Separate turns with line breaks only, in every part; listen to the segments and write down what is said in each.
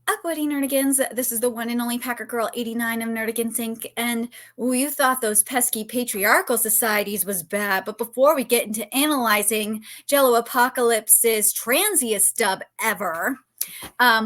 Up, buddy nerdigans. This is the one and only Packer Girl 89 of Nerdigans Inc. And you thought those pesky patriarchal societies was bad, but before we get into analyzing Jello Apocalypse's transiest dub ever,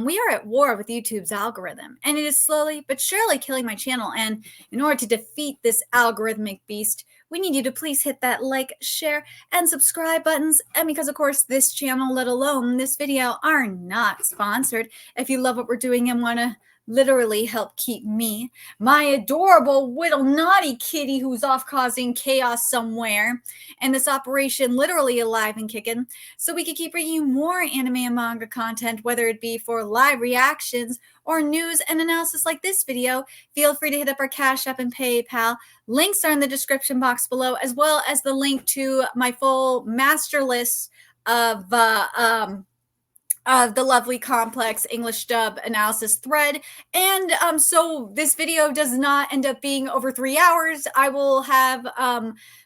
we are at war with YouTube's algorithm, and it is slowly but surely killing my channel. And in order to defeat this algorithmic beast, we need you to please hit that like, share, and subscribe buttons. And because, of course, this channel, let alone this video, are not sponsored. If you love what we're doing and want to literally help keep me, my adorable little naughty kitty who's off causing chaos somewhere, and this operation literally alive and kicking, so we can keep bringing you more anime and manga content, whether it be for live reactions or news and analysis like this video, feel free to hit up our Cash App and PayPal. Links are in the description box below, as well as the link to my full master list of the lovely complex English dub analysis thread. And so this video does not end up being over 3 hours. I will have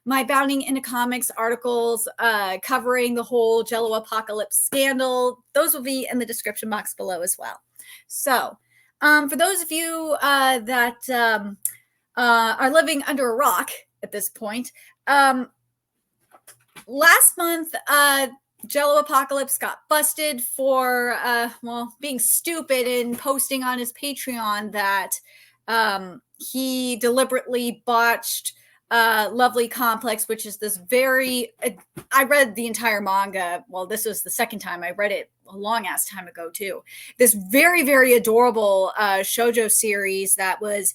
my Bounding into Comics articles covering the whole Jello Apocalypse scandal. Those will be in the description box below as well. So for those of you that are living under a rock at this point, last month, Jello Apocalypse got busted for, being stupid and posting on his Patreon that he deliberately botched Lovely Complex, which is this very, I read the entire manga. Well, this was the second time. I read it a long ass time ago too. This very, very adorable shoujo series that was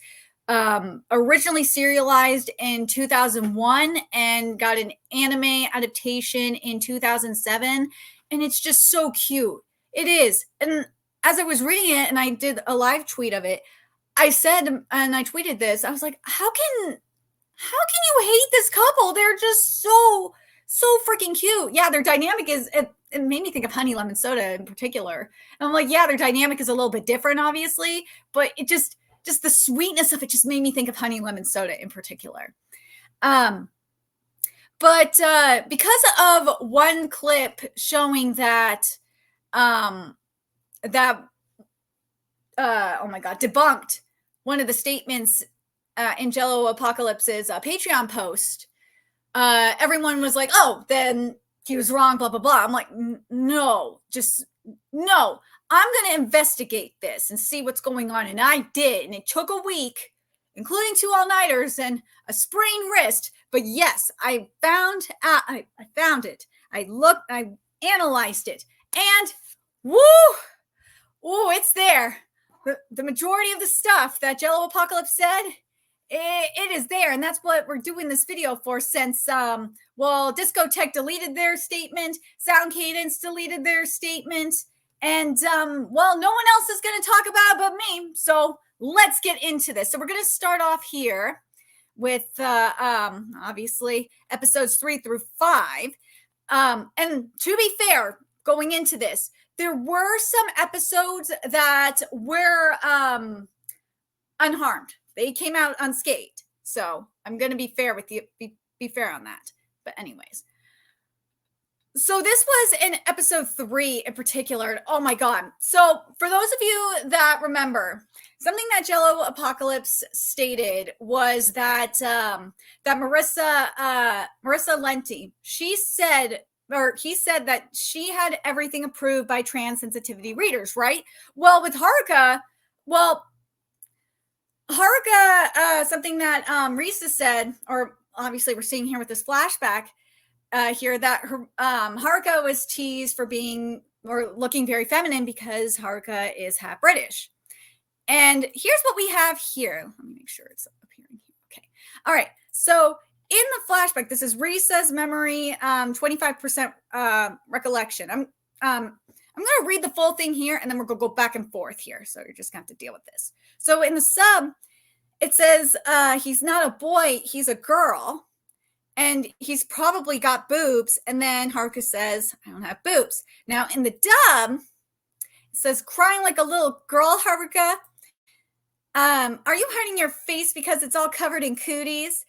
originally serialized in 2001 and got an anime adaptation in 2007. And it's just so cute. It is. And as I was reading it and I did a live tweet of it, I said, and I tweeted this, I was like, how can you hate this couple? They're just so freaking cute. Yeah, their dynamic is, it made me think of Honey Lemon Soda in particular. And I'm like, yeah, their dynamic is a little bit different, obviously, but it just the sweetness of it just made me think of Honey Lemon Soda in particular. But because of one clip showing that, oh my God, debunked one of the statements in Jello Apocalypse's Patreon post, everyone was like, oh, then he was wrong, blah, blah, blah. I'm like, no, just no. I'm going to investigate this and see what's going on. And I did. And it took a week, including 2 all-nighters and a sprained wrist. But yes, I found it. I looked, I analyzed it. And woo! Oh, it's there. The majority of the stuff that Jello Apocalypse said, it is there. And that's what we're doing this video for, since, Discotek deleted their statement. Sound Cadence deleted their statement. And, no one else is going to talk about it but me. So let's get into this. So we're going to start off here with, obviously, episodes 3 through 5. And to be fair, going into this, there were some episodes that were unharmed. They came out unscathed. So I'm going to be fair with you, be fair on that. But anyways. So this was in episode 3 in particular. Oh my God. So for those of you that remember, something that Jello Apocalypse stated was that Marissa Lenti, he said that she had everything approved by trans sensitivity readers, right? Well, with Haruka, something that Risa said, or obviously we're seeing here with this flashback, here that Haruka was teased for being or looking very feminine because Haruka is half British. And here's what we have here. Let me make sure it's appearing here. Okay. All right. So in the flashback, this is Risa's memory, 25% recollection. I'm going to read the full thing here, and then we're going to go back and forth here. So you're just going to have to deal with this. So in the sub, it says he's not a boy, he's a girl. And he's probably got boobs. And then Haruka says, I don't have boobs. Now, in the dub, it says, crying like a little girl, Haruka. Are you hiding your face because it's all covered in cooties?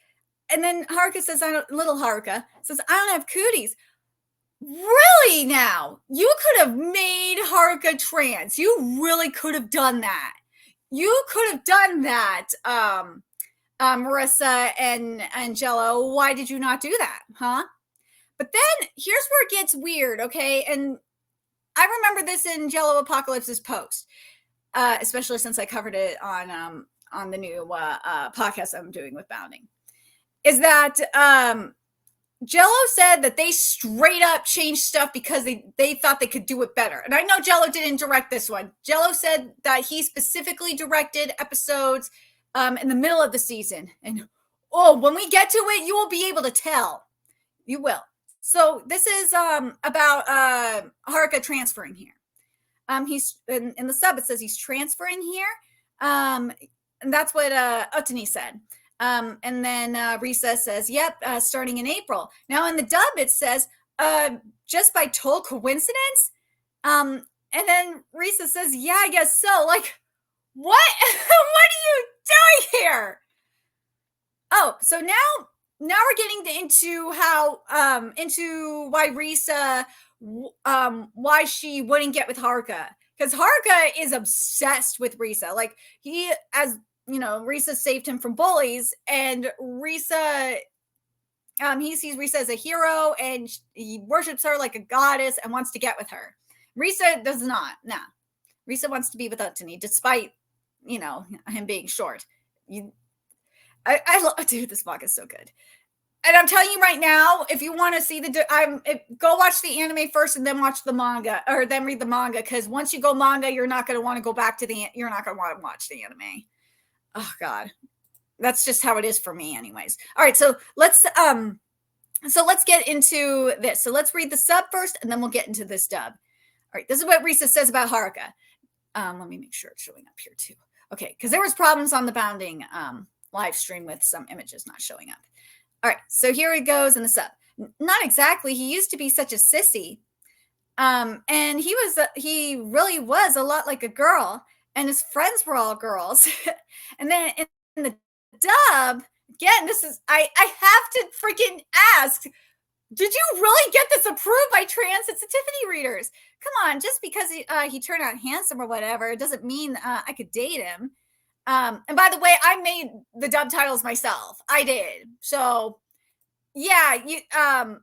And then Haruka says, little Haruka says, I don't have cooties. Really now? You could have made Haruka trans. You really could have done that. You could have done that, Marissa and Jello. Why did you not do that, huh? But then here's where it gets weird, okay? And I remember this in Jello Apocalypse's post, especially since I covered it on the new podcast I'm doing with Bounding. Is that Jello said that they straight up changed stuff because they thought they could do it better. And I know Jello didn't direct this one. Jello said that he specifically directed episodes in the middle of the season. And when we get to it, you will be able to tell. You will. So this is about Haruka transferring here. He's in the sub. It says he's transferring here, and that's what Otani said. And then Risa says, "Yep, starting in April." Now in the dub, it says, "Just by total coincidence." And then Risa says, "Yeah, I guess so." Like, what? What are you doing here? Oh, so now we're getting into how into why Risa why she wouldn't get with Haruka, because Haruka is obsessed with Risa. Like, he, as you know, Risa saved him from bullies, and Risa he sees Risa as a hero, and he worships her like a goddess and wants to get with her. Risa does not. Nah, Risa wants to be with Utani, despite him being short. I love, dude, this manga is so good. And I'm telling you right now, if you want to see go watch the anime first and then watch the manga, or then read the manga, because once you go manga, you're not going to want to go back to you're not going to want to watch the anime. Oh God, that's just how it is for me, anyways. All right, so let's get into this. So let's read the sub first, and then we'll get into this dub. All right, this is what Risa says about Haruka. Let me make sure it's showing up here too. Okay, because there was problems on the Bounding live stream with some images not showing up. All right, so here it goes in the sub. Not exactly. He used to be such a sissy. And he really was a lot like a girl, and his friends were all girls. And then in the dub, again, this is, I have to freaking ask, did you really get this approved by trans sensitivity readers? Come on, just because he turned out handsome or whatever, it doesn't mean I could date him. And by the way, I made the dub titles myself. I did. So yeah, because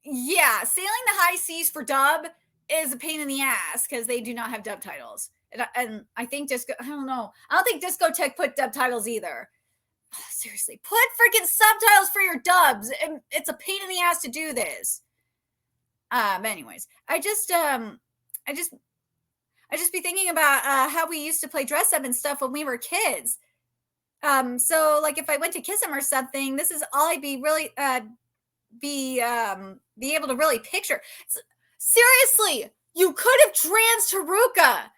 sailing the high seas for dub is a pain in the ass because they do not have dub titles. And I think I don't think Discotek put dub titles either. Oh, seriously, put freaking subtitles for your dubs. It's a pain in the ass to do this. Anyways, I just be thinking about how we used to play dress up and stuff when we were kids. So like if I went to kiss him or something, this is all I'd be really be able to really picture. Seriously, you could have trans Haruka.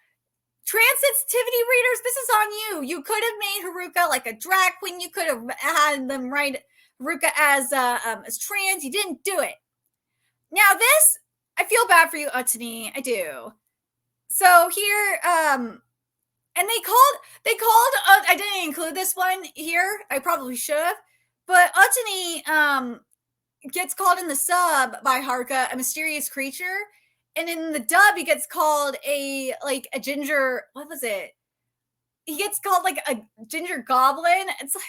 Trans sensitivity readers, this is on you. You could have made Haruka like a drag queen. You could have had them write Haruka as trans. You didn't do it. Now this, I feel bad for you, Utani. I do. So here, and they called. I didn't include this one here. I probably should have. But Utani gets called in the sub by Haruka a mysterious creature, and in the dub he gets called a ginger. What was it? He gets called like a ginger goblin. It's like,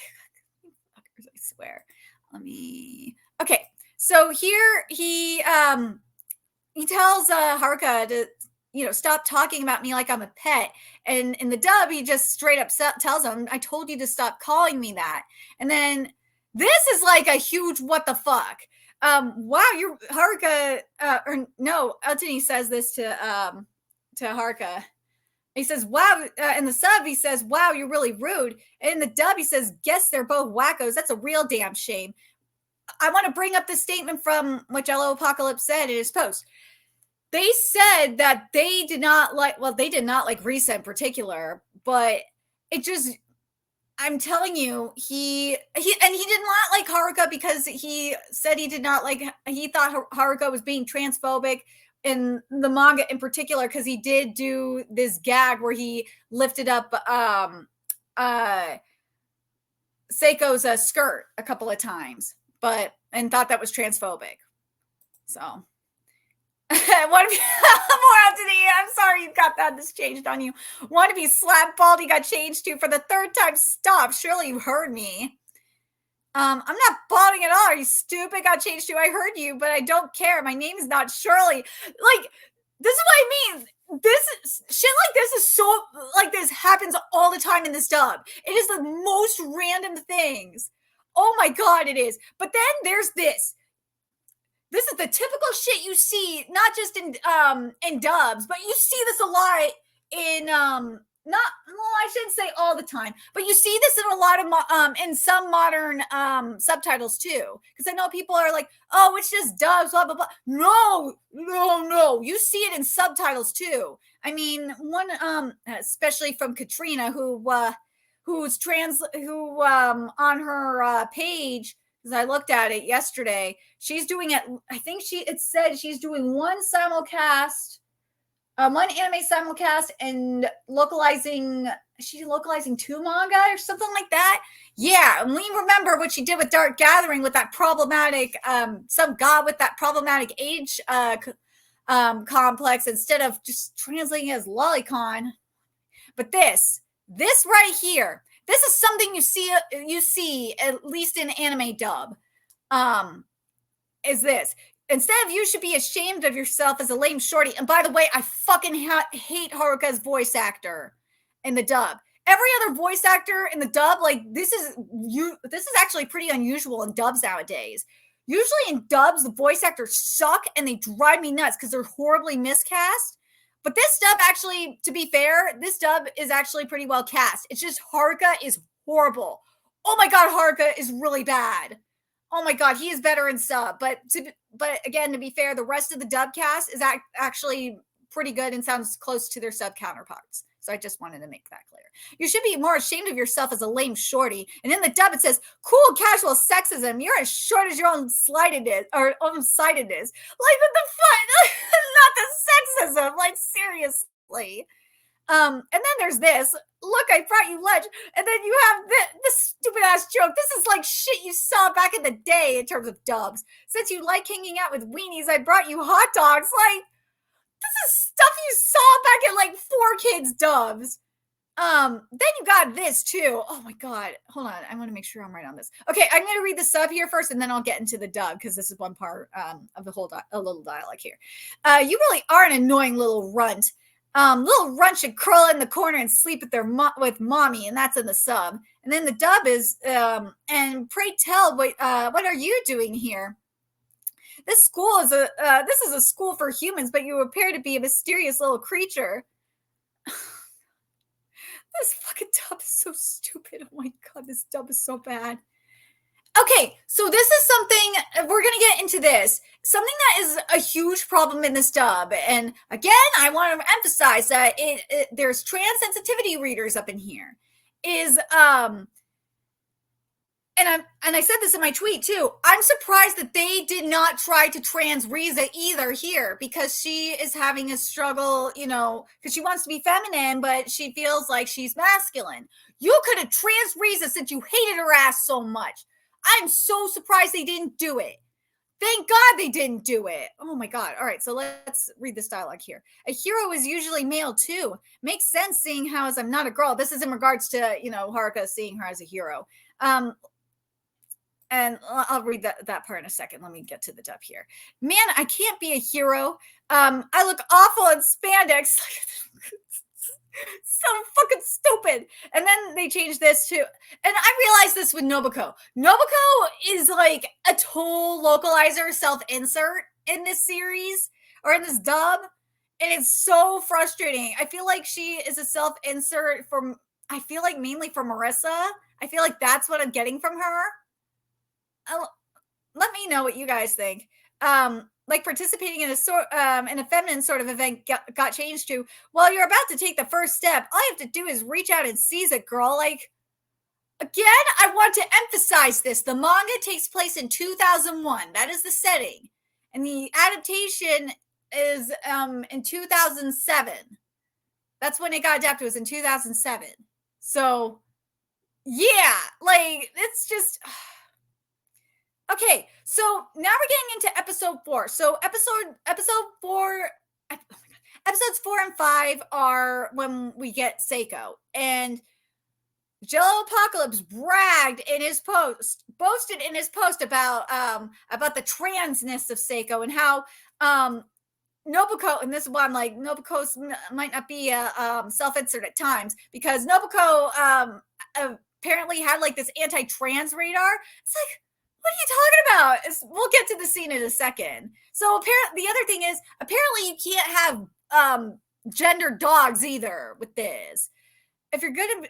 I swear. Let me. Okay, so here he tells Haruka to stop talking about me like I'm a pet. And in the dub, he just straight up tells him, I told you to stop calling me that. And then this is like a huge what the fuck. Wow, you're Haruka, or no, Utani says this to Haruka. He says, wow, in the sub, he says, wow, you're really rude. And in the dub, he says, guess they're both wackos. That's a real damn shame. I want to bring up this statement from what Jello Apocalypse said in his post. They said that they did not like Risa in particular, but it just, I'm telling you, he did not like Haruka because he said he thought Haruka was being transphobic in the manga in particular, because he did do this gag where he lifted up Seiko's skirt a couple of times. But and thought that was transphobic. So want to be more up to date? I'm sorry you got that. This changed on you. Want to be slapped baldy got changed to for the third time. Stop. Surely you heard me. I'm not balding at all. Are you stupid? Got changed to I heard you, but I don't care. My name is not Shirley. Like, this is what I mean. This shit like this is so like this happens all the time in this dub. It is the most random things. Oh my god, it is. But then there's this. This is the typical shit you see, not just in dubs, but you see this a lot in not well, I shouldn't say all the time, but you see this in a lot of in some modern subtitles too. Because I know people are like, oh, it's just dubs, blah blah blah. No, you see it in subtitles too. I mean, one especially from Katrina, who on her page, because I looked at it yesterday, she's doing it. I think it said she's doing one simulcast, one anime simulcast, and localizing. She's localizing 2 manga or something like that. Yeah, and we remember what she did with Dark Gathering with that problematic, some god with that problematic age complex instead of just translating as lolicon. But this right here. This is something you see at least in anime dub. Is this instead of you should be ashamed of yourself as a lame shorty? And by the way, I fucking hate Haruka's voice actor in the dub. Every other voice actor in the dub, like this is actually pretty unusual in dubs nowadays. Usually in dubs, the voice actors suck and they drive me nuts because they're horribly miscast. But this dub actually, to be fair, this dub is actually pretty well cast. It's just Haruka is horrible. Oh my god, Haruka is really bad. Oh my god, he is better in sub. But again, to be fair, the rest of the dub cast is actually pretty good and sounds close to their sub counterparts. So I just wanted to make that clear. You should be more ashamed of yourself as a lame shorty. And in the dub, it says, cool casual sexism. You're as short as your own sightedness. Like, what the fuck? Not the sexism. Like, seriously. And then there's this. Look, I brought you lunch. And then you have this stupid ass joke. This is like shit you saw back in the day in terms of dubs. Since you like hanging out with weenies, I brought you hot dogs. Like, this is stuff you saw back in like 4Kids dubs. Then you got this too. Oh my god. Hold on. I want to make sure I'm right on this. Okay, I'm going to read the sub here first, and then I'll get into the dub because this is one part of the whole a little dialogue here. You really are an annoying little runt. Little runt should curl in the corner and sleep with mommy, and that's in the sub. And then the dub is, and pray tell, what are you doing here? This is a school for humans, but you appear to be a mysterious little creature. This fucking dub is so stupid. Oh my god, this dub is so bad. Okay, so this is something, we're going to get into this. Something that is a huge problem in this dub. And again, I want to emphasize that there's trans sensitivity readers up in here. And I said this in my tweet too. I'm surprised that they did not try to trans Riza either here, because she is having a struggle, because she wants to be feminine, but she feels like she's masculine. You could have trans Riza since you hated her ass so much. I'm so surprised they didn't do it. Thank God they didn't do it. Oh my God. All right, so let's read this dialogue here. A hero is usually male too. Makes sense seeing how as I'm not a girl. This is in regards to, Haruka seeing her as a hero. And I'll read that part in a second. Let me get to the dub here. Man, I can't be a hero. I look awful in spandex. So fucking stupid. And then they changed this too. And I realized this with Nobuko. Nobuko is like a total localizer self-insert in this series or in this dub. And it's so frustrating. I feel like she is a self-insert mainly for Marissa. I feel like that's what I'm getting from her. Let me know what you guys think. Like participating in a feminine sort of event got changed to, well, you're about to take the first step. All you have to do is reach out and seize it, girl. Like, again, I want to emphasize this. The manga takes place in 2001. That is the setting. And the adaptation is in 2007. That's when it got adapted. It was in 2007. So, yeah, like, it's just... Okay, so now we're getting into episode 4. So episode 4, oh my god, episodes 4 and 5 are when we get Seiko, and Jello Apocalypse bragged in his post, boasted in his post about the transness of Seiko and how Nobuko, and this is why I'm like, Nobuko might not be self-insert at times, because Nobuko apparently had like this anti-trans radar. It's like, what are you talking about? We'll get to the scene in a second. So apparently, the other thing is, apparently you can't have gender dogs either with this. If you're gonna,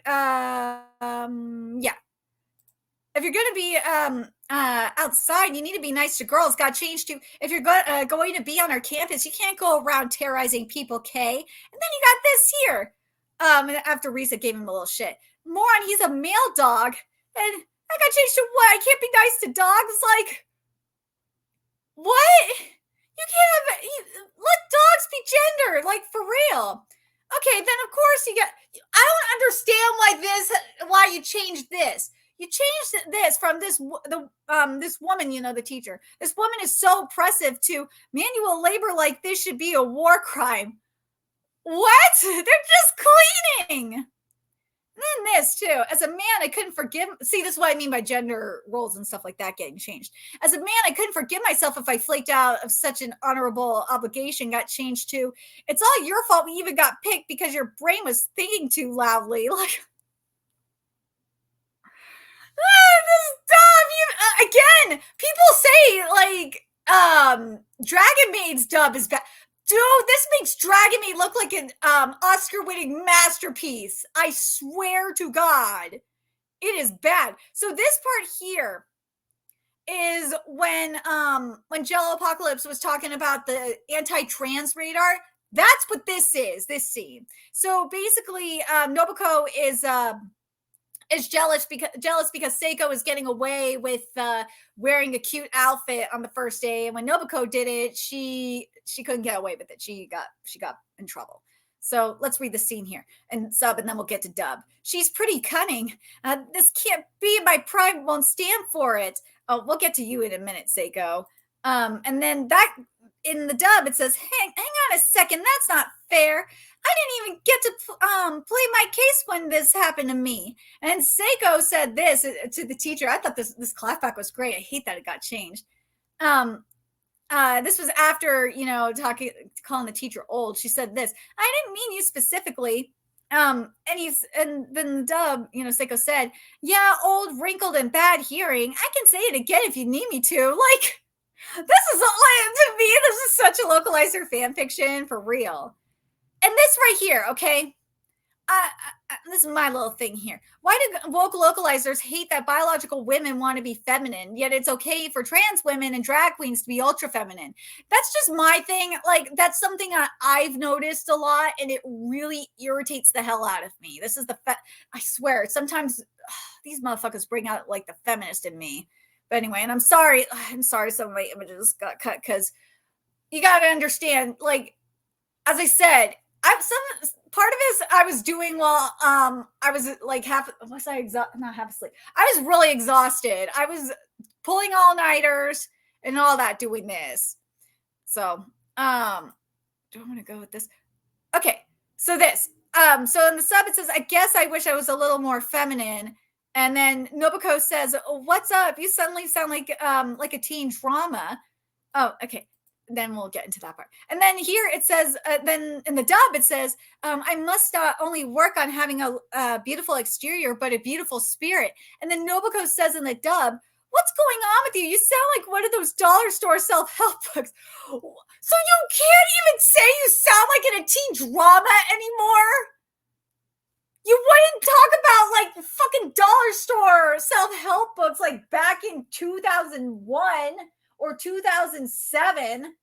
yeah, if you're gonna be outside, you need to be nice to girls. Got changed to, if you're going to be on our campus, you can't go around terrorizing people, Kay. And then you got this here. And after Risa gave him a little shit, moron, he's a male dog, and I got changed to what? I can't be nice to dogs. Like, what? You can't have, let dogs be gender, like, for real. Okay, then of course you got, I don't understand why you changed this. You changed this from this woman, the teacher. This woman is so oppressive to manual labor, like this should be a war crime. What? They're just cleaning. And then this too. As a man, I couldn't forgive. See, this is what I mean by gender roles and stuff like that getting changed. As a man, I couldn't forgive myself if I flaked out of such an honorable obligation. Got changed to, it's all your fault we even got picked because your brain was thinking too loudly. Like, this dumb. Again, people say like Dragon Maid's dub is bad. Dude, this makes Dragon Maid look like an Oscar-winning masterpiece. I swear to God, it is bad. So this part here is when Jello Apocalypse was talking about the anti-trans radar. That's what this is. This scene. So basically, Nobuko is jealous because Seiko is getting away with wearing a cute outfit on the first day, and when Nobuko did it, she couldn't get away with it. She got in trouble. So let's read the scene here and sub, and then we'll get to dub. She's pretty cunning. This can't be. My pride won't stand for it. Oh, we'll get to you in a minute, Seiko. And then that in the dub it says, hang on a second, that's not fair. I didn't even get to play my case when this happened to me. And Seiko said this to the teacher. I thought this clapback was great. I hate that it got changed. This was after, calling the teacher old. She said this, I didn't mean you specifically. And then the dub, Seiko said, yeah, old, wrinkled, and bad hearing. I can say it again if you need me to. Like, this is, like, to me, this is such a localizer fan fiction for real. And this right here, okay? This is my little thing here. Why do woke localizers hate that biological women want to be feminine, yet it's okay for trans women and drag queens to be ultra feminine? That's just my thing. Like, that's something I've noticed a lot, and it really irritates the hell out of me. This is I swear, sometimes these motherfuckers bring out like the feminist in me. But anyway, and I'm sorry some of my images got cut, because you got to understand, like, as I said, part of this I was doing while I was like not half asleep. I was really exhausted. I was pulling all-nighters and all that doing this. So do I want to go with this? Okay, so this. So in the sub it says, I guess I wish I was a little more feminine. And then Nobuko says, what's up? You suddenly sound like a teen drama. Oh, okay. Then we'll get into that part. And then here it says, then in the dub it says, I must only work on having a beautiful exterior, but a beautiful spirit. And then Nobuko says in the dub, what's going on with you? You sound like one of those dollar store self-help books. So you can't even say you sound like in a teen drama anymore? You wouldn't talk about like fucking dollar store self-help books like back in 2001 or 2007.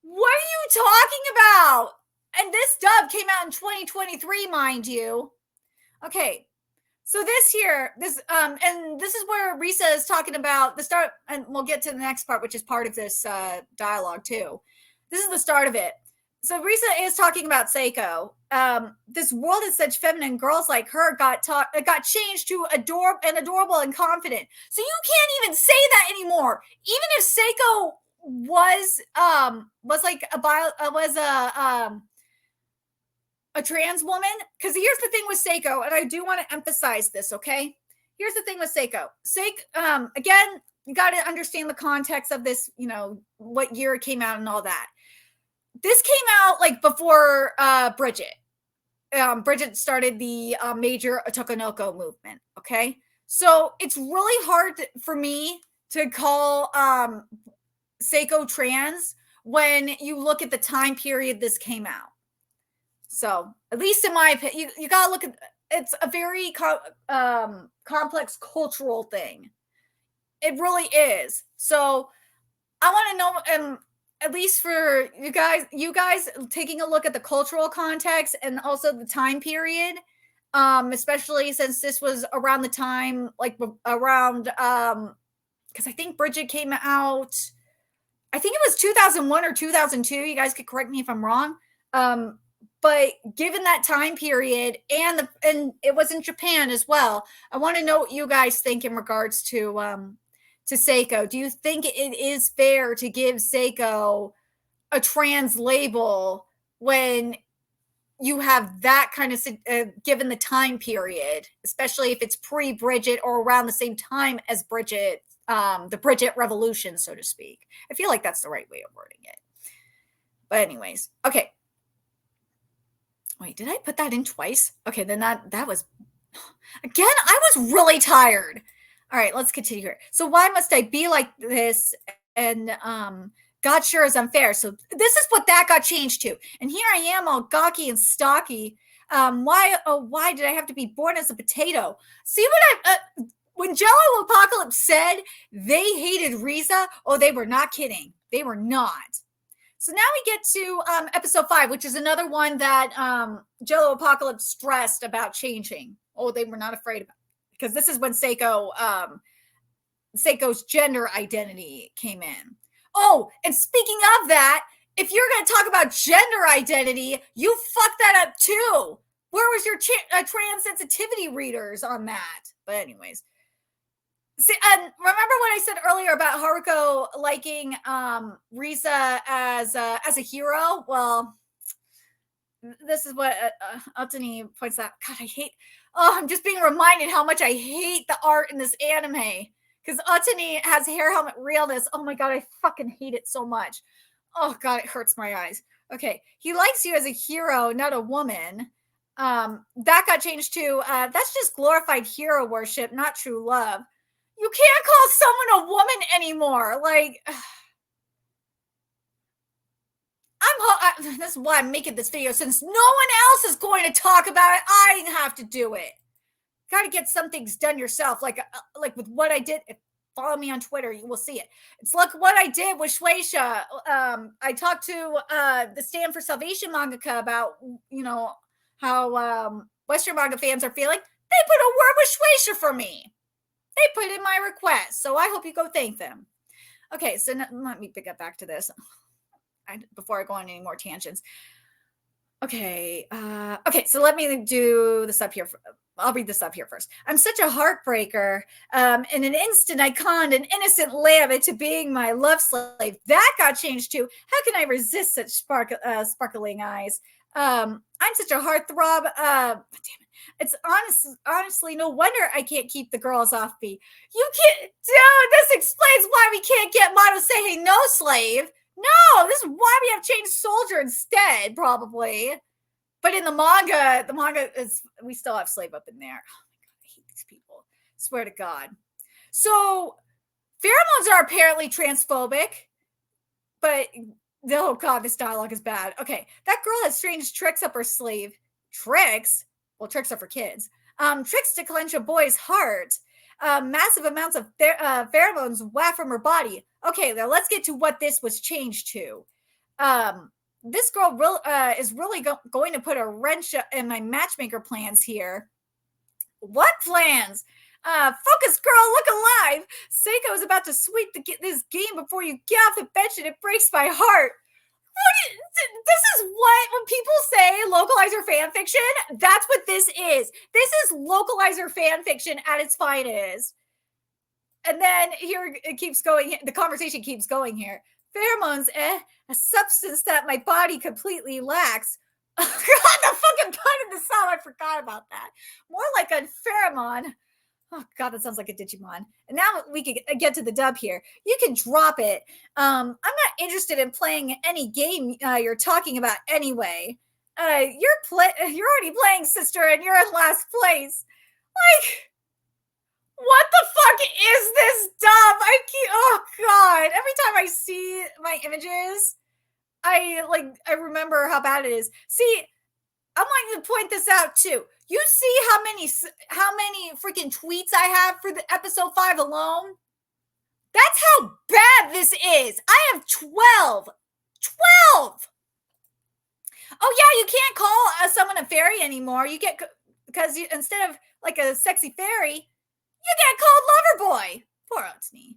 What are you talking about? And this dub came out in 2023, mind you. Okay, so this here, and this is where Risa is talking about the start, and we'll get to the next part, which is part of this dialogue too. This is the start of it. So Risa is talking about Seiko. This world is such feminine. Girls like her got changed to adorable and confident. So you can't even say that anymore. Even if Seiko was like a trans woman, because here's the thing with Seiko, and I do want to emphasize this. Okay, here's the thing with Seiko. Again, you got to understand the context of this. You know what year it came out and all that. This came out like before Bridget. Bridget started the major Otokonoko movement. Okay, so it's really hard for me to call Seiko trans when you look at the time period this came out. So at least in my opinion, you gotta look at. It's a very complex cultural thing. It really is. So I want to know, at least for you guys taking a look at the cultural context and also the time period, especially since this was around the time, like around, because I think Bridget came out, I think it was 2001 or 2002. You guys could correct me if I'm wrong. But given that time period and it was in Japan as well, I want to know what you guys think in regards to Seiko. Do you think it is fair to give Seiko a trans label when you have that kind of given the time period, especially if it's pre-Bridget or around the same time as Bridget, the Bridget Revolution, so to speak? I feel like that's the right way of wording it. But anyways, okay. Wait, did I put that in twice? Okay, then that was again. I was really tired. All right, let's continue here. So why must I be like this? And God sure is unfair. So this is what that got changed to. And here I am, all gawky and stocky. Why did I have to be born as a potato? See what when Jello Apocalypse said they hated Riza? Oh, they were not kidding. They were not. So now we get to episode 5, which is another one that Jello Apocalypse stressed about changing. Oh, they were not afraid about it, because this is when Seiko's gender identity came in. Oh, and speaking of that, if you're going to talk about gender identity, you fucked that up too. Where was your trans sensitivity readers on that? But anyways. See, and remember what I said earlier about Haruko liking Risa as a hero? Well, this is what Altani points out. God, I hate. Oh, I'm just being reminded how much I hate the art in this anime, because Altani has hair helmet realness. Oh my god, I fucking hate it so much. Oh god, it hurts my eyes. Okay, he likes you as a hero, not a woman. That got changed to that's just glorified hero worship, not true love. You can't call someone a woman anymore. Like, this is why I'm making this video. Since no one else is going to talk about it, I have to do it. Got to get some things done yourself. Like with what I did. Follow me on Twitter. You will see it. It's like what I did with Shueisha. I talked to the Stand for Salvation mangaka about, how Western manga fans are feeling. They put a word with Shueisha for me. They put in my request, so I hope you go thank them. Okay, so let me pick up back to this before I go on any more tangents. Okay, so let me do this up here. I'll read this up here first. I'm such a heartbreaker. In an instant, I conned an innocent lamb into being my love slave. That got changed to, how can I resist such sparkling eyes? I'm such a heartthrob. Damn it. It's honestly no wonder I can't keep the girls off me. You can't, dude, this explains why we can't get Mono Seihei no slave. No, this is why we have changed soldier instead, probably. But in the manga is, we still have slave up in there. Oh my god, I hate these people. Swear to God. So pheromones are apparently transphobic, but oh god, this dialogue is bad. Okay, that girl has strange tricks up her sleeve. Tricks? Well, tricks are for kids. Tricks to clench a boy's heart. Massive amounts of pheromones waft from her body. Okay, now let's get to what this was changed to. This girl is really going to put a wrench in my matchmaker plans here. What plans? Focus, girl, look alive. Seiko is about to sweep this game before you get off the bench, and it breaks my heart. This is what, when people say localizer fan fiction, that's what this is. This is localizer fan fiction at its finest. And then here it keeps going. The conversation keeps going here. Pheromones, a substance that my body completely lacks. Oh, God, the fucking pun in the song. I forgot about that. More like a pheromone. Oh God, that sounds like a Digimon. And now we can get to the dub here. You can drop it. I'm not interested in playing any game you're talking about anyway. You're already playing, sister, and you're in last place. Like, what the fuck is this dub? Oh God. Every time I see my images, I remember how bad it is. See, I want to point this out too. You see how many freaking tweets I have for the episode 5 alone? That's how bad this is. I have 12. 12. Oh yeah, you can't call someone a fairy anymore. You get, because instead of like a sexy fairy, you get called lover boy. Poor Otni.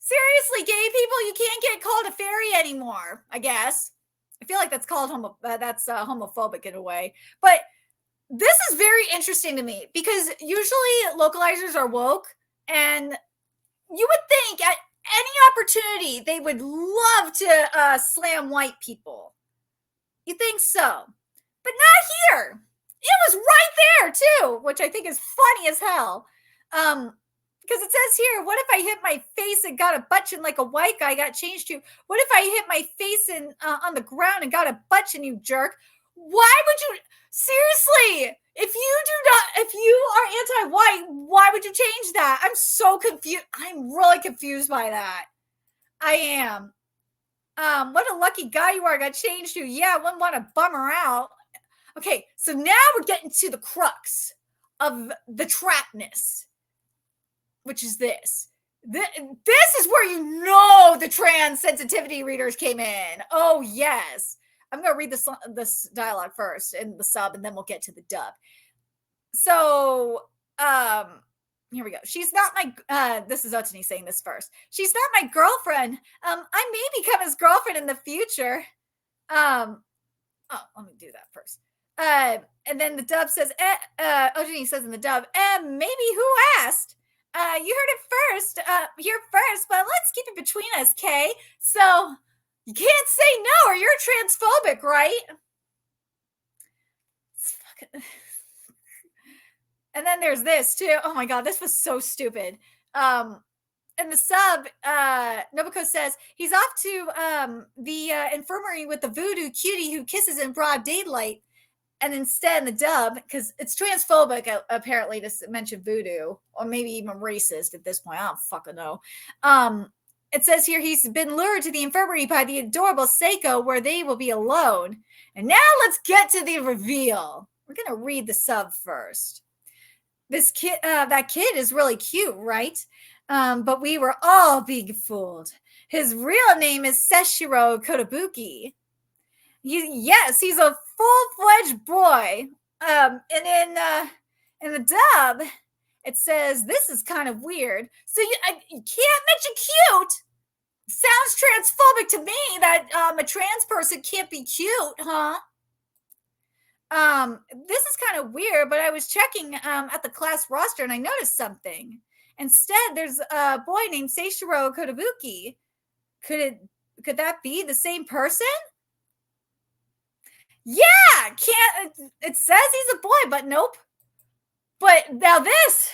Seriously, gay people, you can't get called a fairy anymore, I guess. I feel like that's called homophobic in a way. But this is very interesting to me because usually localizers are woke, and you would think at any opportunity they would love to slam white people. You think so? But not here. It was right there too, which I think is funny as hell. Because it says here, what if I hit my face and got a butt chin like a white guy got changed to? What if I hit my face on the ground and got a butt chin, you jerk? Why would you? Seriously, if you are anti-white, why would you change that? I'm so confused. I'm really confused by that. I am. What a lucky guy you are, got changed to. Yeah, I wouldn't want to bum her out. Okay, so now we're getting to the crux of the trapness, which is this. This is where you know the trans sensitivity readers came in. Oh, yes. I'm going to read this dialogue first in the sub, and then we'll get to the dub. So, here we go. She's not my, this is Otani saying this first. She's not my girlfriend. I may become his girlfriend in the future. Oh, let me do that first. And then the dub says, Otani says in the dub, maybe who asked? You heard it first, here first, but let's keep it between us, Kay. So you can't say no or you're transphobic, right? And then there's this too. Oh my God, this was so stupid. In the sub, Nobuko says he's off to the infirmary with the voodoo cutie who kisses in broad daylight. And instead in the dub, because it's transphobic apparently to mention voodoo, or maybe even racist at this point, I don't fucking know. It says here he's been lured to the infirmary by the adorable Seiko where they will be alone. And now let's get to the reveal. We're going to read the sub first. This kid, that kid is really cute, right? But we were all being fooled. His real name is Seshiro Kotobuki. Yes, he's a full-fledged boy. And in the dub, it says this is kind of weird. So you can't mention cute. Sounds transphobic to me that a trans person can't be cute, huh? This is kind of weird, but I was checking at the class roster and I noticed something. Instead, there's a boy named Seishiro Kotobuki. Could that be the same person? Yeah, it says he's a boy, but nope. But now this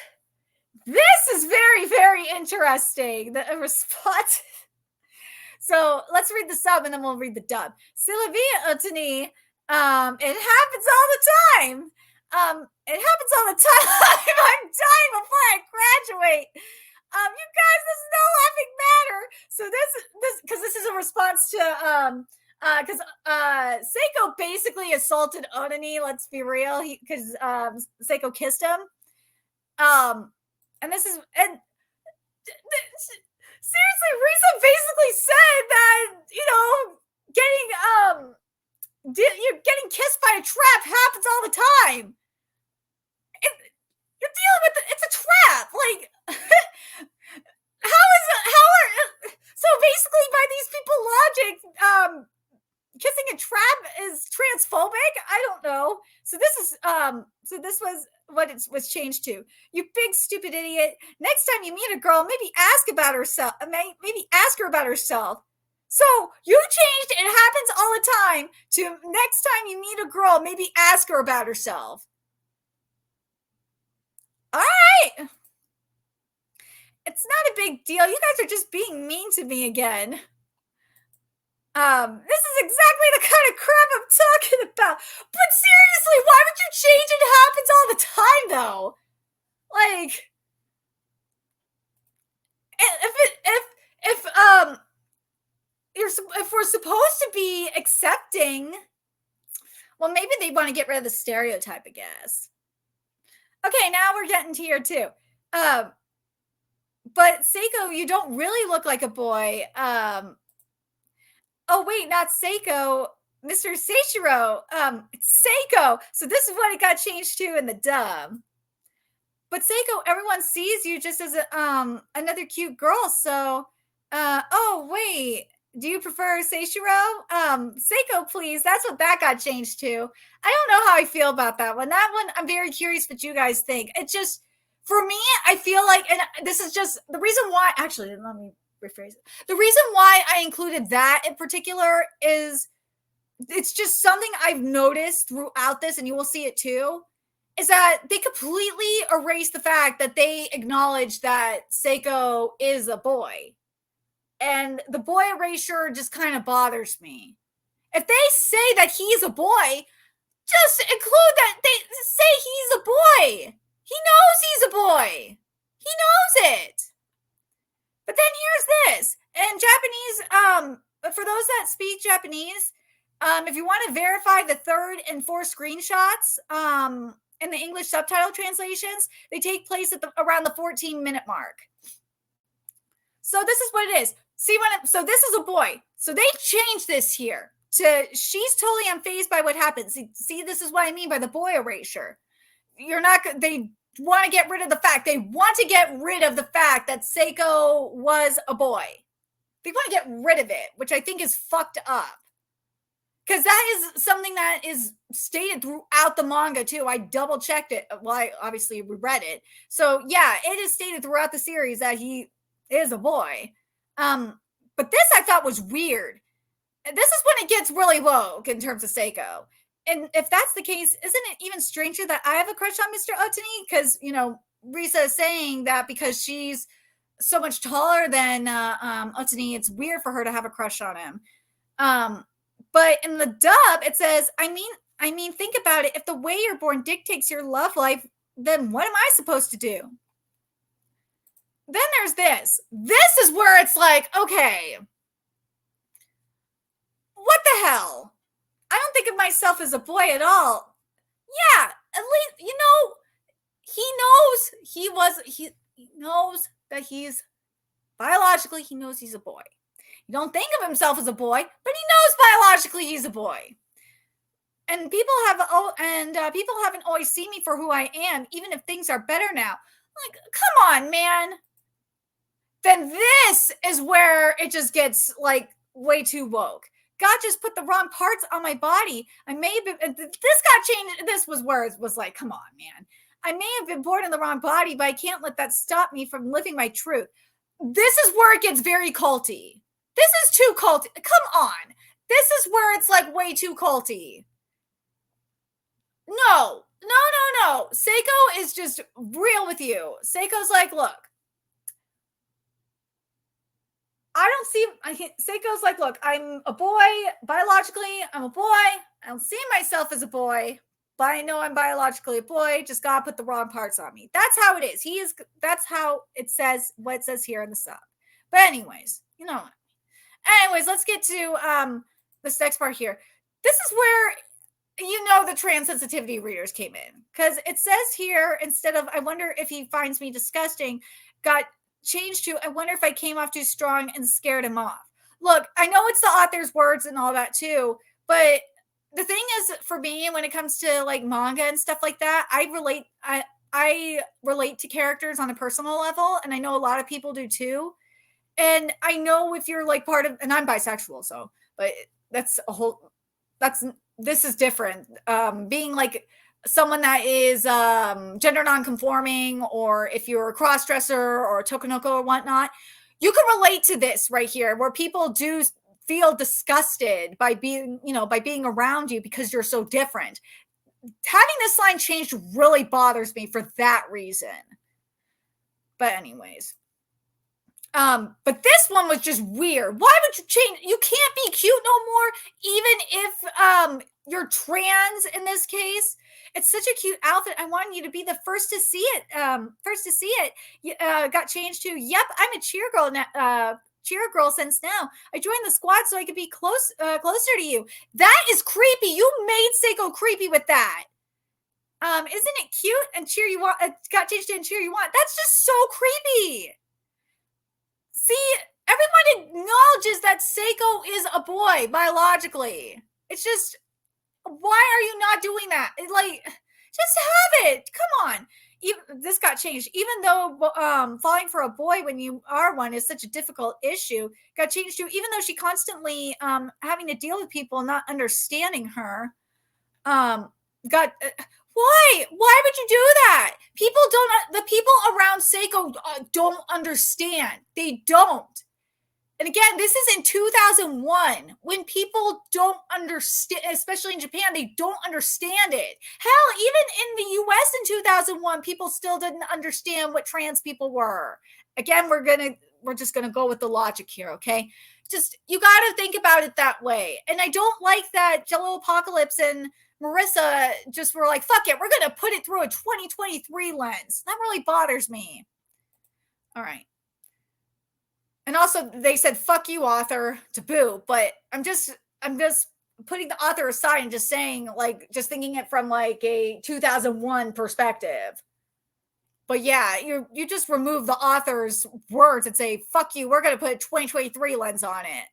is very, very interesting. The response. So let's read the sub and then we'll read the dub. Sylvia Otani, it happens all the time. It happens all the time. I'm dying before I graduate. You guys, this is no laughing matter. So this because this is a response to because Seiko basically assaulted Onani, let's be real, because Seiko kissed him. And this is, and seriously, Risa basically said that, you're getting kissed by a trap happens all the time. You're dealing with it's a trap. Like, so basically by these people logic, kissing a trap is transphobic. I don't know. So this was what it was changed to. You big stupid idiot. Next time you meet a girl, maybe ask about herself. Maybe ask her about herself. So you changed. It happens all the time. To next time you meet a girl, maybe ask her about herself. All right. It's not a big deal. You guys are just being mean to me again. This is exactly the kind of crap I'm talking about. But seriously, why would you change it? It happens all the time, though. Like, if we're supposed to be accepting, well, maybe they want to get rid of the stereotype, I guess. Okay, now we're getting to here too. But Seiko, you don't really look like a boy. Oh wait, not Seiko, Mr. Seishiro. It's Seiko. So this is what it got changed to in the dub. But Seiko, everyone sees you just as another cute girl. So, oh wait, do you prefer Seishiro? Seiko, please. That's what that got changed to. I don't know how I feel about that one. That one, I'm very curious what you guys think. It just, for me, I feel like, and this is just the reason why. Actually, let me rephrase it. The reason why I included that in particular is it's just something I've noticed throughout this, and you will see it too, is that they completely erase the fact that they acknowledge that Seiko is a boy. And the boy erasure just kind of bothers me. If they say that he's a boy, just include that they say he's a boy. He knows he's a boy. He knows it. But then here's this. In Japanese, for those that speak Japanese, if you want to verify the third and fourth screenshots, in the English subtitle translations, they take place at around the 14-minute mark. So this is what it is. See so this is a boy. So they changed this here to she's totally unfazed by what happens. See, this is what I mean by the boy erasure. They want to get rid of the fact. They want to get rid of the fact that Seiko was a boy. They want to get rid of it, which I think is fucked up. Because that is something that is stated throughout the manga, too. I double-checked it. Well, I obviously read it. So, yeah, it is stated throughout the series that he is a boy. But this I thought was weird. This is when it gets really woke in terms of Seiko. And if that's the case, isn't it even stranger that I have a crush on Mr. Otani? Because, Risa is saying that because she's so much taller than Otani, it's weird for her to have a crush on him. But in the dub, it says, I mean, think about it. If the way you're born dictates your love life, then what am I supposed to do? Then there's this. This is where it's like, okay, what the hell? I don't think of myself as a boy at all. Yeah, at least, he knows that he's biologically, he knows he's a boy. He don't think of himself as a boy, but he knows biologically he's a boy. And people haven't always seen me for who I am, even if things are better now. Like, come on, man. Then this is where it just gets like way too woke. God just put the wrong parts on my body. This got changed. This was where it was like, come on, man. I may have been born in the wrong body, but I can't let that stop me from living my truth. This is where it gets very culty. This is too culty. Come on. This is where it's like way too culty. No. Seiko is just real with you. Seiko's like, look, Seiko's like, look, I'm a boy. Biologically, I'm a boy. I don't see myself as a boy, but I know I'm biologically a boy. Just gotta put the wrong parts on me. That's how it is. That's how it says, what it says here in the sub. But anyways, let's get to this next part here. This is where the trans sensitivity readers came in. Because it says here, instead of, I wonder if he finds me disgusting, got changed to, I wonder if I came off too strong and scared him off. Look, I know it's the author's words and all that too, but the thing is, for me, when it comes to like manga and stuff like that, I relate to characters on a personal level, and I know a lot of people do too. And I know if you're like part of, and I'm bisexual, so, but that's a whole, that's, this is different. Being like someone that is gender non-conforming, or if you're a cross-dresser or a tokonoko or whatnot, you can relate to this right here, where people do feel disgusted by being, by being around you because you're so different. Having this line changed really bothers me for that reason. But anyways, but this one was just weird. Why would you change? You can't be cute no more, even if you're trans in this case. It's such a cute outfit. I wanted you to be the first to see it. Got changed to, yep, I'm a cheer girl now. Cheer girl since now. I joined the squad so I could be closer to you. That is creepy. You made Seiko creepy with that. Isn't it cute? And cheer you want, got changed to and cheer you want. That's just so creepy. See, everyone acknowledges that Seiko is a boy biologically. It's just, why are you not doing that? Like, just have it. Come on. This got changed. Even though falling for a boy when you are one is such a difficult issue, got changed to, even though she constantly having to deal with people not understanding her, got... Why would you do that? The people around Seiko don't understand. They don't. And again, this is in 2001, when people don't understand, especially in Japan, they don't understand it. Hell, even in the US in 2001, people still didn't understand what trans people were. Again, we're just gonna go with the logic here, okay? Just, you gotta think about it that way. And I don't like that Jello Apocalypse and Marissa just were like, fuck it, we're going to put it through a 2023 lens. That really bothers me. All right. And also they said, fuck you, author, to Boo. But I'm just putting the author aside and just saying, like, just thinking it from like a 2001 perspective. But yeah, you just remove the author's words and say, fuck you, we're going to put a 2023 lens on it.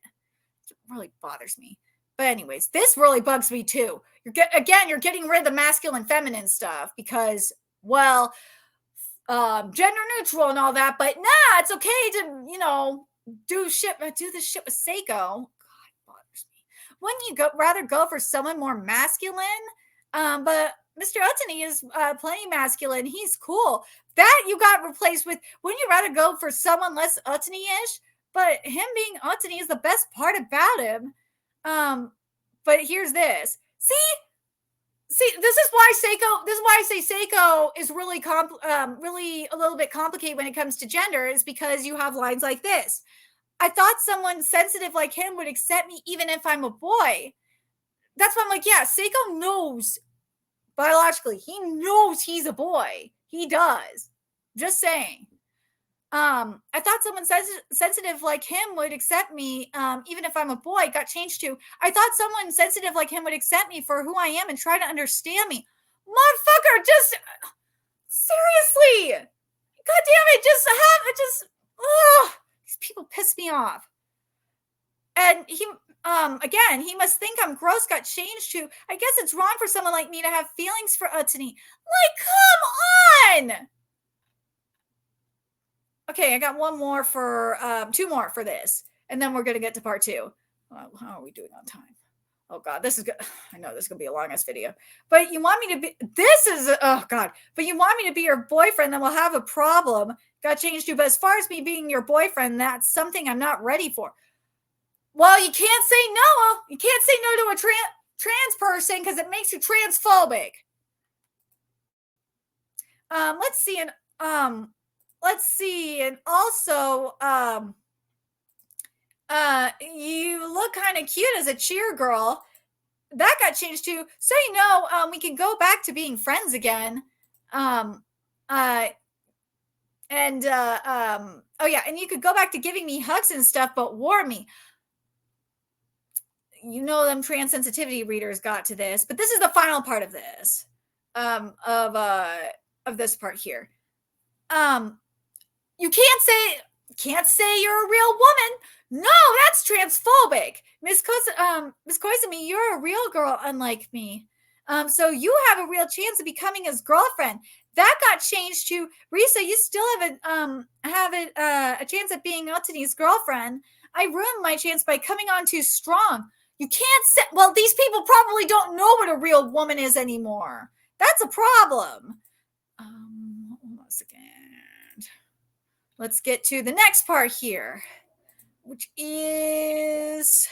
It really bothers me. But anyways, this really bugs me too. You're getting rid of the masculine feminine stuff because, well, gender neutral and all that, but nah, it's okay to, do this shit with Seiko. God, it bothers me. Wouldn't you rather go for someone more masculine? But Mr. Otani is plenty masculine. He's cool. That you got replaced with, wouldn't you rather go for someone less Otani-ish? But him being Otani is the best part about him. But here's this. See, this is why I say Seiko is really really a little bit complicated when it comes to gender, is because you have lines like this. I thought someone sensitive like him would accept me even if I'm a boy. That's why I'm like, yeah, Seiko knows biologically. He knows he's a boy. He does. Just saying. I thought someone sensitive like him would accept me, even if I'm a boy. Got changed to, I thought someone sensitive like him would accept me for who I am and try to understand me. Motherfucker, just seriously. God damn it, these people piss me off. And he, again, he must think I'm gross, got changed to, I guess it's wrong for someone like me to have feelings for Otani. Like, come on! Okay, I got two more for this, and then we're going to get to part two. How are we doing on time? Oh God, this is good. I know this is going to be a long ass video, but you want me to be, but you want me to be your boyfriend, then we'll have a problem. Got changed to, but as far as me being your boyfriend, that's something I'm not ready for. Well, you can't say no. You can't say no to a trans person because it makes you transphobic. Let's see. And also, you look kind of cute as a cheer girl. That got changed to, so we can go back to being friends again. Oh yeah, and you could go back to giving me hugs and stuff, but warn me. Them trans sensitivity readers got to this, but this is the final part of this, of this part here. You can't say you're a real woman. No, that's transphobic. Miss Koizumi, you're a real girl, unlike me. So you have a real chance of becoming his girlfriend. That got changed to Risa. You still have a chance at being Otani's girlfriend. I ruined my chance by coming on too strong. You can't say. Well, these people probably don't know what a real woman is anymore. That's a problem. Hold on a second. Let's get to the next part here, which is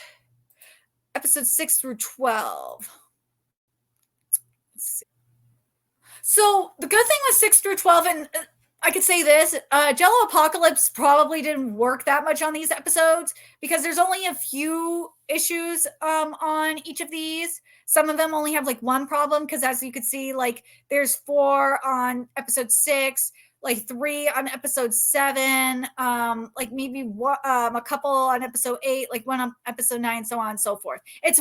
episode 6 through 12. So the good thing with 6 through 12, and I could say this, Jello Apocalypse probably didn't work that much on these episodes because there's only a few issues on each of these. Some of them only have like one problem because, as you could see, like there's 4 on episode 6, like 3 on episode 7, like maybe a couple on episode 8, like 1 on episode 9, so on and so forth. It's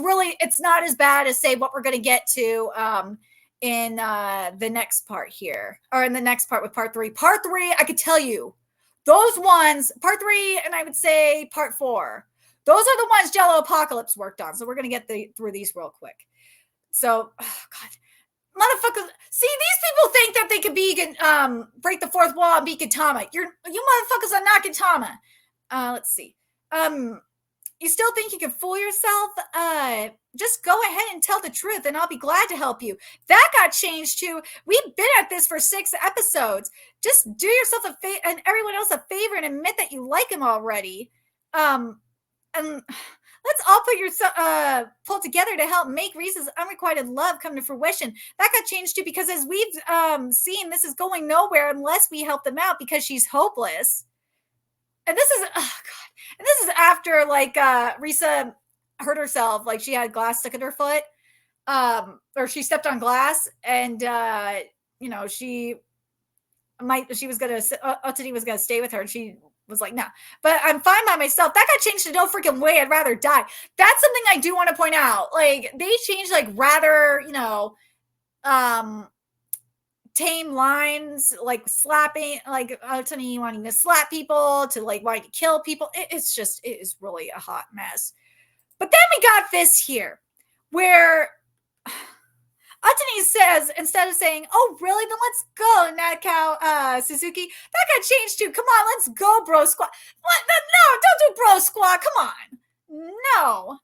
not as bad as, say, what we're going to get to in the next part here, or in the next part with part 3. Part 3, I could tell you, those ones, part 3, and I would say part 4, those are the ones Jello Apocalypse worked on. So we're going to get through these real quick. So, oh God, motherfuckers, see, these people think that they could be, break the fourth wall and beat Gintama. You motherfuckers are not Gintama. Let's see. You still think you can fool yourself? Just go ahead and tell the truth and I'll be glad to help you. That got changed too. We've been at this for 6 episodes. Just do yourself a favor and everyone else a favor and admit that you like him already. And let's all put yourself pull together to help make Risa's unrequited love come to fruition. That got changed too because, as we've seen, this is going nowhere unless we help them out because she's hopeless. And this is, oh God. And this is after, like, Risa hurt herself. Like, she had glass stuck in her foot. Or she stepped on glass. And, she was going to, Otani was going to stay with her. And she was like, nah. But I'm fine by myself. That got changed to no freaking way. I'd rather die. That's something I do want to point out. Like, they changed, like, rather, tame lines, like slapping, like Otani wanting to slap people to like wanting to kill people. It is really a hot mess. But then we got this here where Otani says, instead of saying, oh really, then let's go, Nakao Suzuki, that got changed to, come on, let's go, bro squad. What? No, don't do bro squad, come on. No.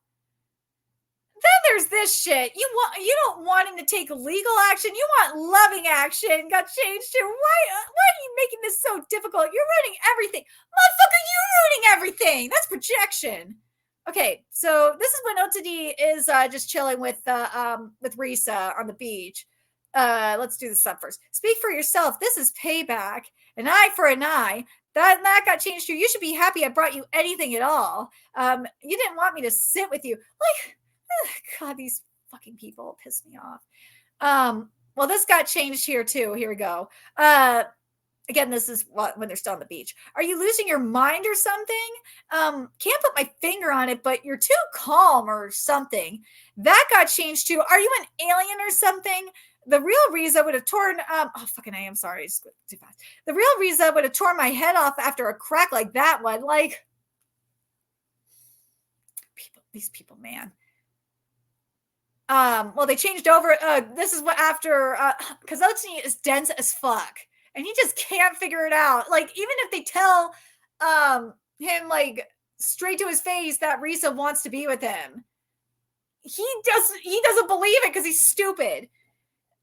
Then there's this shit. You don't want him to take legal action. You want loving action. Got changed to, why are you making this so difficult? You're ruining everything. Motherfucker, you're ruining everything. That's projection. Okay, so this is when Otani is just chilling with Risa on the beach. Let's do this up first. Speak for yourself. This is payback. An eye for an eye. That got changed to, you should be happy I brought you anything at all. You didn't want me to sit with you. Like, God, these fucking people piss me off. Well, this got changed here too. Here we go. Again, this is when they're still on the beach. Are you losing your mind or something? Can't put my finger on it, but you're too calm or something. That got changed to, are you an alien or something? The real Riza would have torn, I am sorry, it's too fast. The real Riza would have torn my head off after a crack like that one. Like, these people, man. Well, they changed over. This is what after, because Otani is dense as fuck, and he just can't figure it out. Like, even if they tell him like straight to his face that Risa wants to be with him, he doesn't believe it because he's stupid.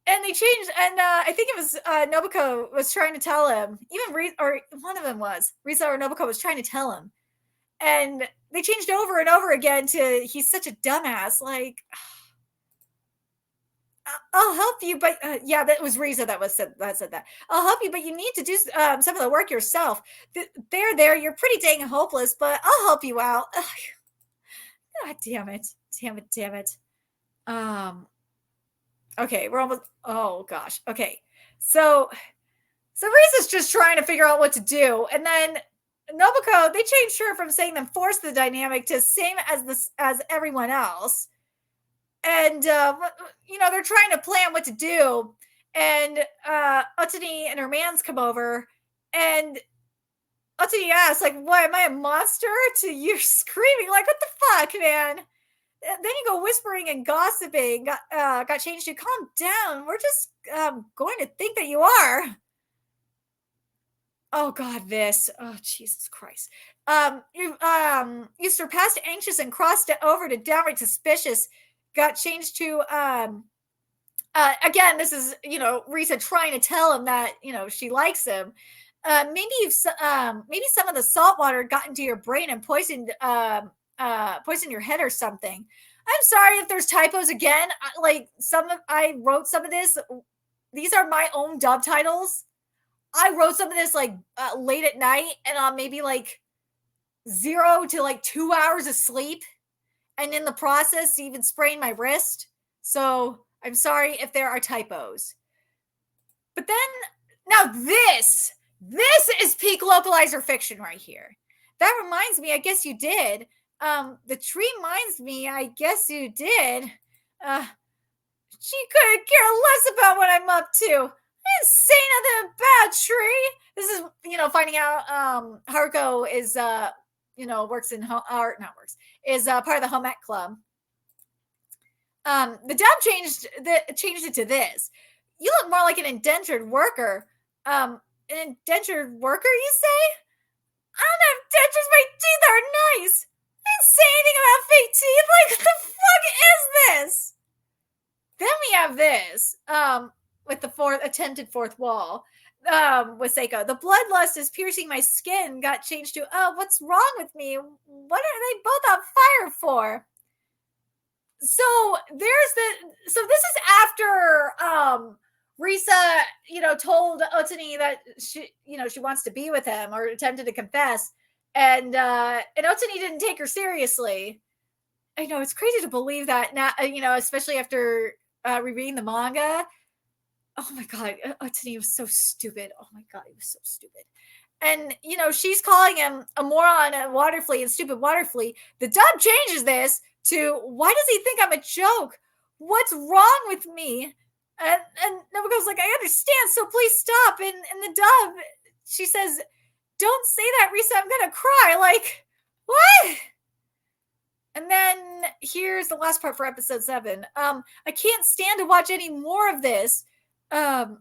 And they changed, and I think it was Nobuko was trying to tell him, even or one of them was Risa or Nobuko was trying to tell him, and they changed over and over again to, he's such a dumbass. Like, I'll help you, but yeah, that was Riza that said that. I'll help you, but you need to do some of the work yourself. There, you're pretty dang hopeless, but I'll help you out. Ugh. God damn it. Okay, we're almost, oh gosh. Okay, so Riza's just trying to figure out what to do, and then Nobuko, they changed her from saying them force the dynamic to same as everyone else. And, they're trying to plan what to do. And Otani and her mans come over. And Otani asks, like, what, am I a monster? To you screaming, like, what the fuck, man? Then you go whispering and gossiping. Got changed to calm down. We're just going to think that you are. Oh God, this. Oh Jesus Christ. You surpassed anxious and crossed it over to downright suspicious. Got changed to again, this is, Risa trying to tell him that, she likes him. Maybe some of the salt water got into your brain and poisoned your head or something. I'm sorry if there's typos again. I wrote some of this. These are my own dub titles. I wrote some of this late at night and on maybe like 0 to like 2 hours of sleep, and in the process even sprained my wrist. So I'm sorry if there are typos. But then now this is peak localizer fiction right here. That reminds me, I guess you did. The tree reminds me, I guess you did. She couldn't care less about what I'm up to. I didn't say nothing about Tree. This is, finding out Haruko is works in is part of the home ec club. The dub changed it to this. You look more like an indentured worker. An indentured worker, you say? I don't have dentures. My teeth are nice. I didn't say anything about fake teeth. Like, what the fuck is this? Then we have this, with the attempted fourth wall, with Seiko. The bloodlust is piercing my skin. Got changed to, oh, what's wrong with me? What are they both on fire for? So this is after Risa, told Otani that she wants to be with him, or attempted to confess, and Otani didn't take her seriously. I know, it's crazy to believe that now, especially after rereading the manga. Oh my God, Otani was so stupid. Oh my God, he was so stupid. And she's calling him a moron, a water flea, and stupid water flea. The dub changes this to, why does he think I'm a joke? What's wrong with me? And Nobuko's like, I understand, so please stop. And in the dub, she says, don't say that, Risa, I'm gonna cry. Like, what? And then here's the last part for episode 7. I can't stand to watch any more of this. Got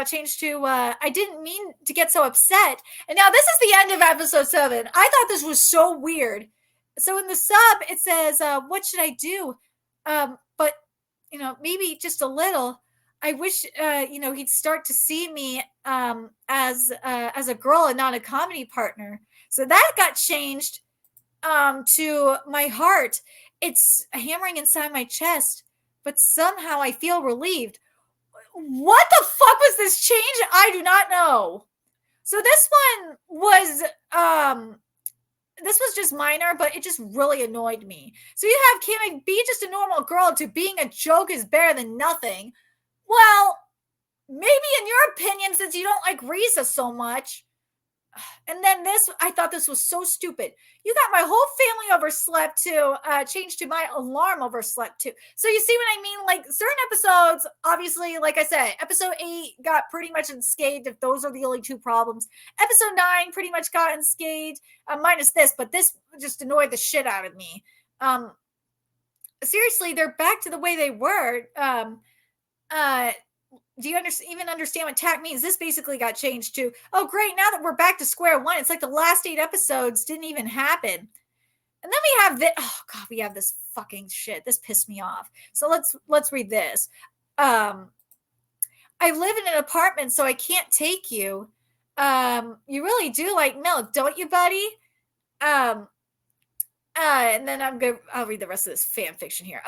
changed to, I didn't mean to get so upset. And now this is the end of episode 7. I thought this was so weird. So in the sub, it says, what should I do? But, maybe just a little. I wish, he'd start to see me as a girl and not a comedy partner. So that got changed to, my heart. It's hammering inside my chest, but somehow I feel relieved. What the fuck was this change? I do not know. So this one was just minor, but it just really annoyed me. So you have Kim be just a normal girl to being a joke is better than nothing. Well, maybe in your opinion, since you don't like Risa so much. And then this, I thought this was so stupid. You got my whole family overslept too, changed to my alarm overslept too. So you see what I mean? Like, certain episodes, obviously, like I said, episode 8 got pretty much unscathed, if those are the only 2 problems. Episode 9 pretty much got unscathed, minus this, but this just annoyed the shit out of me. Seriously, they're back to the way they were. Do you even understand what tack means? This basically got changed to, oh great, now that we're back to square one. It's like the last 8 episodes didn't even happen. And then we have this, oh God, we have this fucking shit. This pissed me off. So let's read this. I live in an apartment, so I can't take you. You really do like milk, don't you, buddy? And then I'll read the rest of this fan fiction here.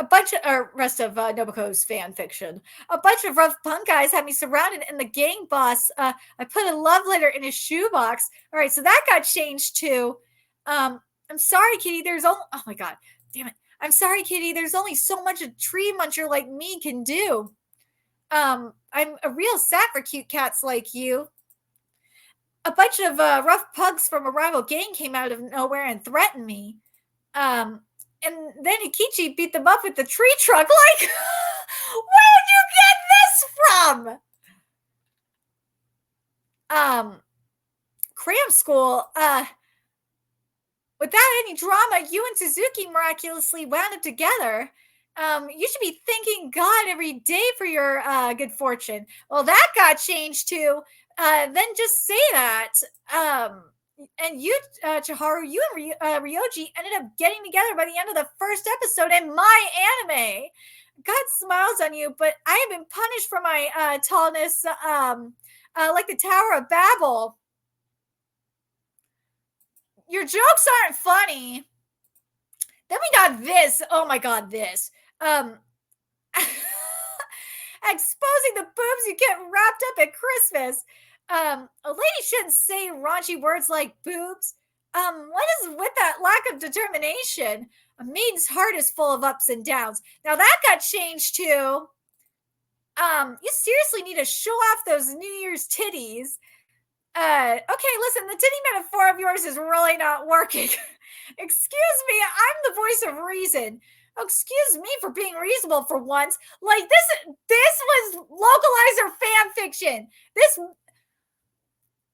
Rest of Nobuko's fan fiction. A bunch of rough punk guys had me surrounded, and the gang boss, I put a love letter in his shoebox. All right, so that got changed too. I'm sorry, Kitty. Oh my God, damn it. I'm sorry, Kitty. There's only so much a tree muncher like me can do. I'm a real sap for cute cats like you. A bunch of rough punks from a rival gang came out of nowhere and threatened me. And then Ikichi beat them up with the tree trunk. Like, where did you get this from? Cram school. Without any drama, you and Suzuki miraculously wound up together. You should be thanking God every day for your good fortune. Well, that got changed too. Then just say that. Um, and you, Chiharu, you and Ryoji ended up getting together by the end of the first episode in my anime. God smiles on you, but I have been punished for my tallness, like the Tower of Babel. Your jokes aren't funny. Then we got this. Oh my god, this. Um Exposing the boobs you get wrapped up at Christmas. A lady shouldn't say raunchy words like boobs. What is with that lack of determination? A maiden's heart is full of ups and downs. Now that got changed too. You seriously need to show off those New Year's titties. Okay, listen, the titty metaphor of yours is really not working. Excuse me, I'm the voice of reason. Oh, excuse me for being reasonable for once. Like this was localizer fan fiction. This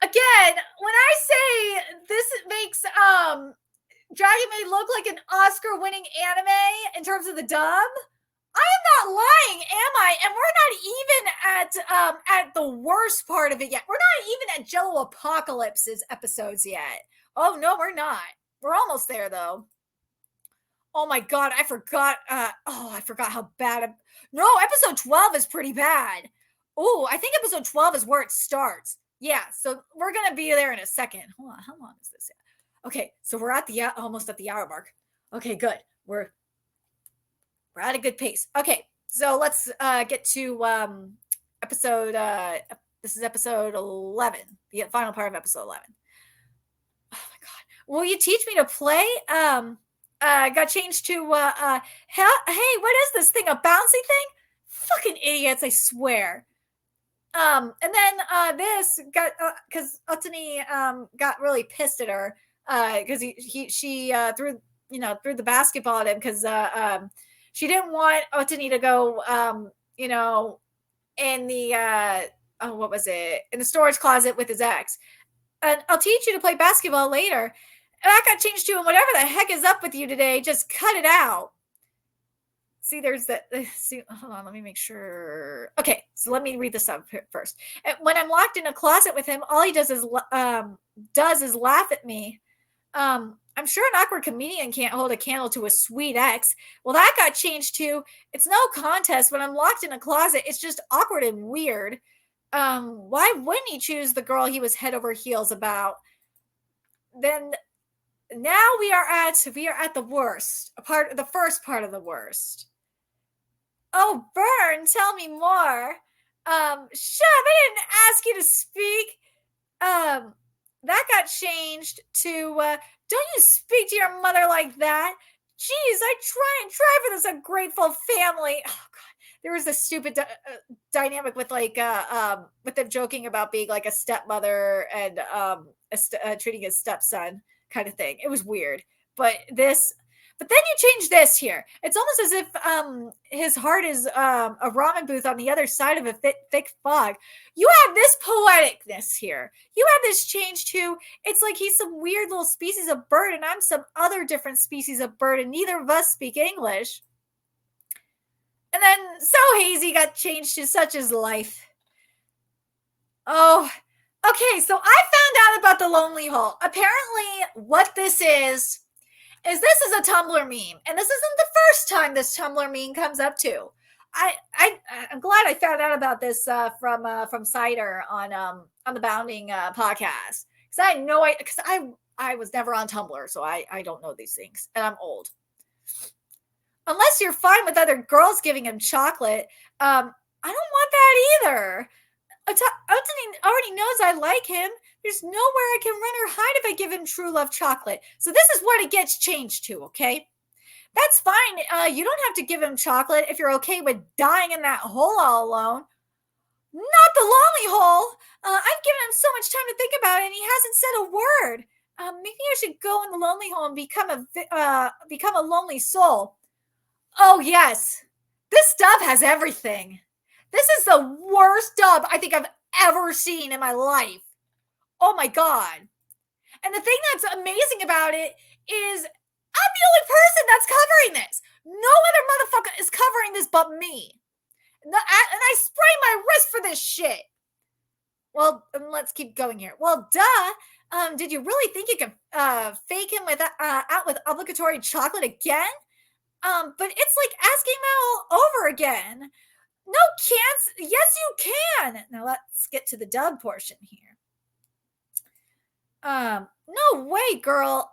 again, when I say this makes Dragon Maid look like an Oscar-winning anime in terms of the dub, I am not lying, am I? And we're not even at the worst part of it yet. We're not even at Jello Apocalypse's episodes yet. Oh no, we're not. We're almost there though. Oh my god, I forgot. I forgot how bad. No, episode 12 is pretty bad. Oh, I think episode 12 is where it starts. Yeah, so we're gonna be there in a second. Hold on, how long is this? Okay, so we're at the almost at the hour mark. Okay, good. We're at a good pace. Okay, so let's get to episode. This is episode 11, the final part of episode 11. Oh my god! Will you teach me to play? Got changed to hey, what is this thing? A bouncy thing? Fucking idiots! I swear. And then this got because Otani got really pissed at her because she threw threw the basketball at him because she didn't want Otani to go in the what was it, in the storage closet with his ex, and I'll teach you to play basketball later. And that got changed to, and whatever the heck is up with you today, just cut it out. See, there's that. See, hold on, let me make sure. Okay, so let me read this up first. When I'm locked in a closet with him, all he does is laugh at me. I'm sure an awkward comedian can't hold a candle to a sweet ex. Well, that got changed too. It's no contest. When I'm locked in a closet, it's just awkward and weird. Why wouldn't he choose the girl he was head over heels about? Then now we are at the worst. The first part of the worst. Oh, Burn, tell me more. Shut up, I didn't ask you to speak. That got changed to, don't you speak to your mother like that. Jeez, I try for this ungrateful family. Oh, God. There was this stupid dynamic with with them joking about being like a stepmother and treating his stepson kind of thing. It was weird. But then you change this here. It's almost as if his heart is a ramen booth on the other side of a thick fog. You have this poeticness here. You have this change too. It's like he's some weird little species of bird and I'm some other different species of bird and neither of us speak English. And then So Hazy got changed to Such Is Life. Oh, okay. So I found out about the Lonely Hole. Apparently what this is this is a Tumblr meme, and this isn't the first time this Tumblr meme comes up too. I'm glad I found out about this from Cider on the Bounding podcast, because I know I was never on Tumblr, so I don't know these things, and I'm old. Unless you're fine with other girls giving him chocolate, I don't want that either. Otani already knows I like him. There's nowhere I can run or hide if I give him true love chocolate. So this is what it gets changed to, okay? That's fine. You don't have to give him chocolate if you're okay with dying in that hole all alone. Not the lonely hole. I've given him so much time to think about it, and he hasn't said a word. Maybe I should go in the lonely hole and become a lonely soul. Oh yes, this dub has everything. This is the worst dub I think I've ever seen in my life. Oh my God. And the thing that's amazing about it is I'm the only person that's covering this. No other motherfucker is covering this but me. And I spray my wrist for this shit. Well, let's keep going here. Well, duh. Did you really think you could fake him with out with obligatory chocolate again? But it's like asking him all over again. No, can't. Yes, you can. Now let's get to the dub portion here. No way, girl.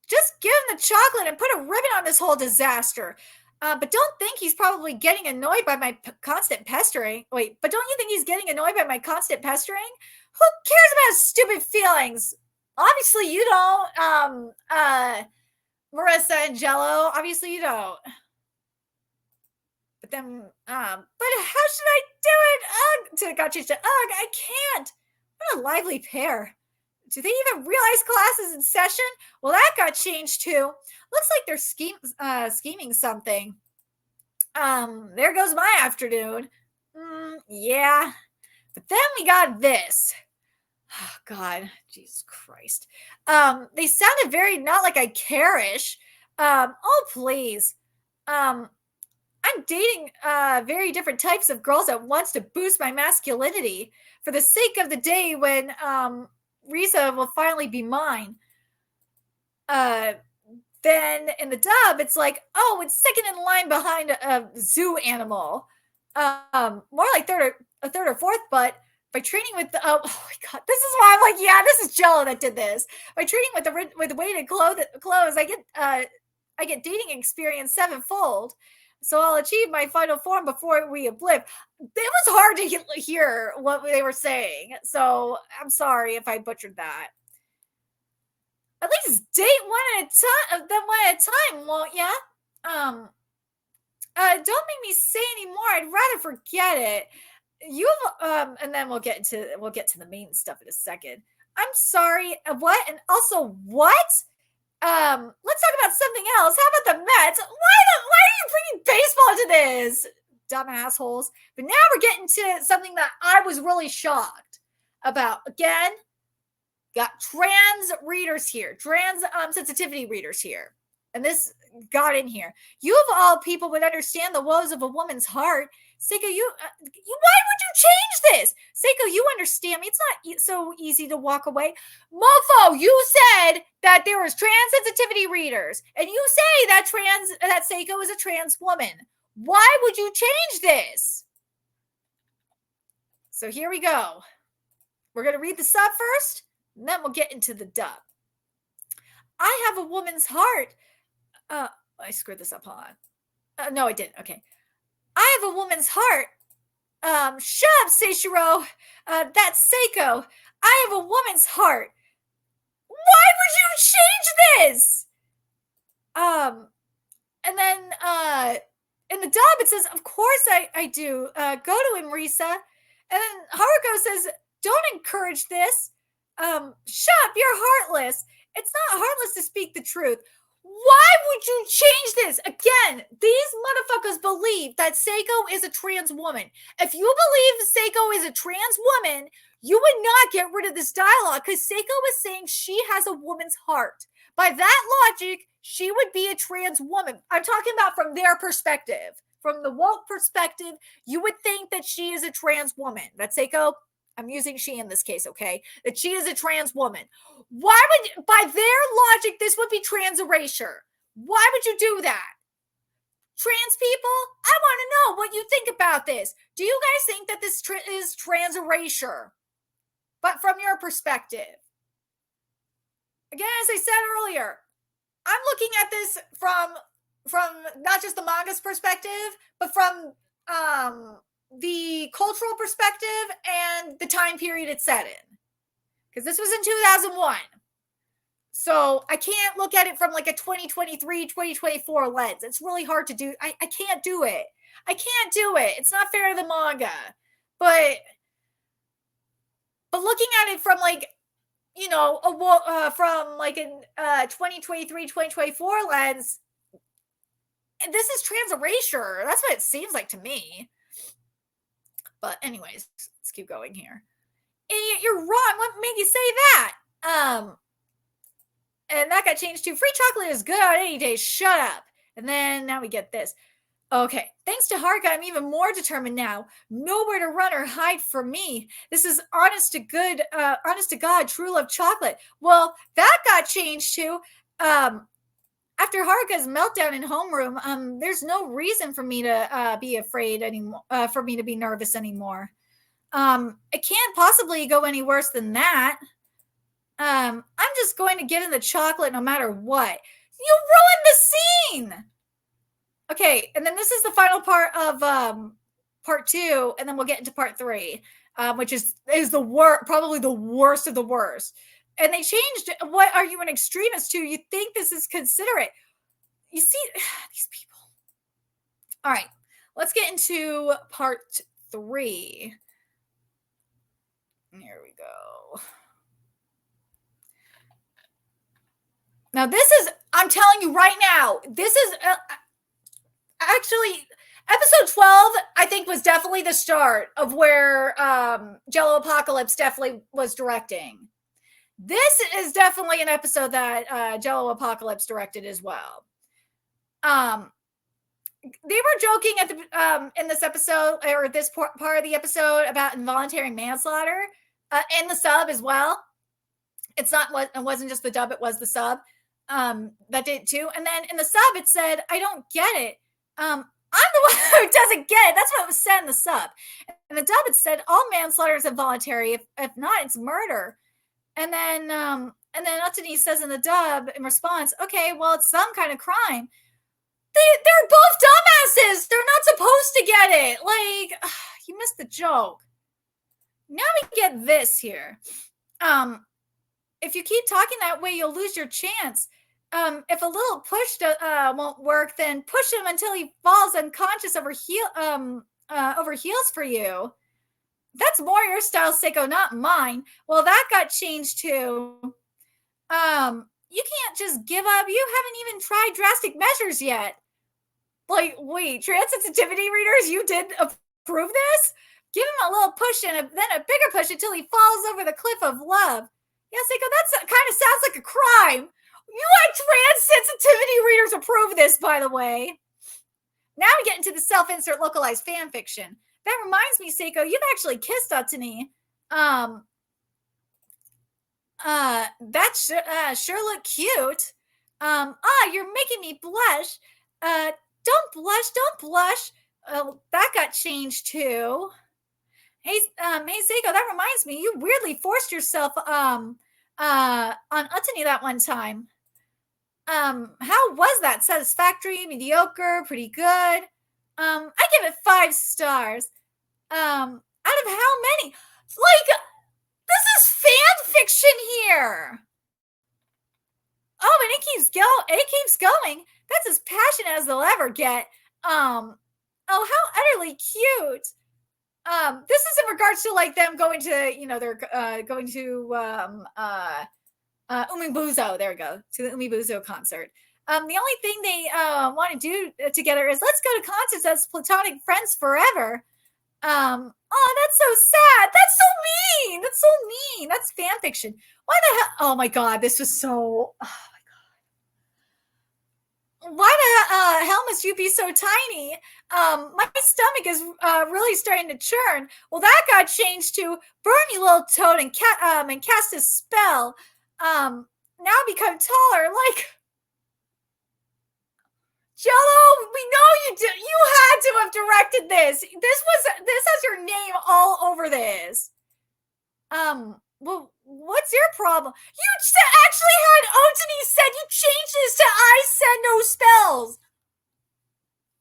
Just give him the chocolate and put a ribbon on this whole disaster. But don't think he's probably getting annoyed by my constant pestering. Wait, but don't you think he's getting annoyed by my constant pestering? Who cares about his stupid feelings? Obviously, you don't. Marissa and Jello. Obviously, you don't. But then, but how should I do it? Ugh, to got changed to ugh, I can't. What a lively pair. Do they even realize class is in session? Well, that got changed too. Looks like they're scheming something. There goes my afternoon. Yeah. But then we got this. Oh, God. Jesus Christ. They sounded very not like I care-ish. Oh, please. I'm dating very different types of girls at once to boost my masculinity for the sake of the day when Risa will finally be mine. Then in the dub, it's like, oh, it's second in line behind a zoo animal. More like a third or fourth, but by training with the, oh my God, this is why I'm like, yeah, this is Jello that did this. By training with the weighted clothes, I get dating experience sevenfold. So I'll achieve my final form before we oblip. It was hard to hear what they were saying. So I'm sorry if I butchered that. At least date one at a time, won't ya? Don't make me say anymore. I'd rather forget it. And then we'll get to the main stuff in a second. I'm sorry. What? And also what? Let's talk about something else. How about the Mets? Why are you bringing baseball into this? Dumb assholes. But now we're getting to something that I was really shocked about. Again, got trans readers here, trans sensitivity readers here. And this got in here. You of all people would understand the woes of a woman's heart. Seiko, why would you change this? Seiko, you understand me. It's not so easy to walk away. Mofo, you said that there was trans sensitivity readers, and you say that Seiko is a trans woman. Why would you change this? So here we go. We're going to read the sub first, and then we'll get into the dub. I have a woman's heart. I screwed this up. Hold on. No, I didn't. Okay. I have a woman's heart. Shut up, Seishiro. That's Seiko. I have a woman's heart. Why would you change this? And then in the dub it says, of course I do. Go to him, Risa. And then Haruko says, don't encourage this. Shut up, you're heartless. It's not heartless to speak the truth. Why would you change this? Again, these motherfuckers believe that Seiko is a trans woman. If you believe Seiko is a trans woman, you would not get rid of this dialogue because Seiko is saying she has a woman's heart. By that logic, she would be a trans woman. I'm talking about from their perspective. From the woke perspective, you would think that she is a trans woman. That Seiko, I'm using she in this case, okay? That she is a trans woman. Why would, by their logic, this would be trans erasure? Why would you do that? Trans people, I want to know what you think about this. Do you guys think that this is trans erasure? But from your perspective. Again, as I said earlier, I'm looking at this from not just the manga's perspective, but from the cultural perspective and the time period it's set in. Because this was in 2001. So I can't look at it from like a 2023, 2024 lens. It's really hard to do. I can't do it. I can't do it. It's not fair to the manga. But looking at it from like, you know, from like an 2023, 2024 lens, this is trans erasure. That's what it seems like to me. But anyways, let's keep going here. Idiot, you're wrong. What made you say that? And that got changed to free chocolate is good on any day. Shut up. And then now we get this. Okay, thanks to Haruka, I'm even more determined now. Nowhere to run or hide from me. This is honest to God, true love chocolate. Well, that got changed to after Haruka's meltdown in homeroom. There's no reason for me to be afraid anymore. For me to be nervous anymore. It can't possibly go any worse than that. I'm just going to get in the chocolate no matter what. You ruined the scene. Okay, and then this is the final part of part 2, and then we'll get into part 3, which is probably the worst of the worst. And they changed what are you an extremist to? You think this is considerate. You see, these people. All right, let's get into part 3. Here we go. Now this is, I'm telling you right now, this is actually episode 12, I think, was definitely the start of where Jello Apocalypse definitely was directing. This is definitely an episode that Jello Apocalypse directed as well. They were joking at the in this episode, or this part of the episode, about involuntary manslaughter in the sub as well. It wasn't just the dub, it was the sub that did it too. And then in the sub it said, I don't get it. I'm the one who doesn't get it. That's what was said in the sub. In the dub it said all manslaughter is involuntary. If not, it's murder. And then Utani says in the dub in response, okay, well, it's some kind of crime. They're both dumbasses. They're not supposed to get it. Like, you missed the joke. Now we get this here. If you keep talking that way, you'll lose your chance. If a little push won't work, then push him until he falls unconscious over heels for you. That's more your style, Seiko, not mine. Well, that got changed too. You can't just give up. You haven't even tried drastic measures yet. Like, wait, trans sensitivity readers, you did approve this? Give him a little push and then a bigger push until he falls over the cliff of love. Yeah, Seiko, that kind of sounds like a crime. You like trans sensitivity readers approve this, by the way. Now we get into the self-insert localized fan fiction. That reminds me, Seiko, you've actually kissed Utani. That sure look cute. You're making me blush. Don't blush. That got changed too. Hey, Seiko, that reminds me, you weirdly forced yourself on Utani that one time. How was that? Satisfactory, mediocre, pretty good? I give it 5 stars. Out of how many? Like, this is fan fiction here. Oh, and it keeps going. That's as passionate as they'll ever get. Oh, how utterly cute. This is in regards to like them going to, they're going to Umibuzo. There we go, to the Umibuzo concert. The only thing they want to do together is let's go to concerts as platonic friends forever. Oh, that's so sad. That's so mean. That's fan fiction. Why the hell? Oh my God, this was so. Oh my God. Why the hell must you be so tiny? My stomach is really starting to churn. Well, that got changed to burn you little toad and cast a spell. Now become taller. Like, Jello, we know you had to have directed this. This has your name all over this. Well, what's your problem? You actually had Otani said you changed this to I said no spells.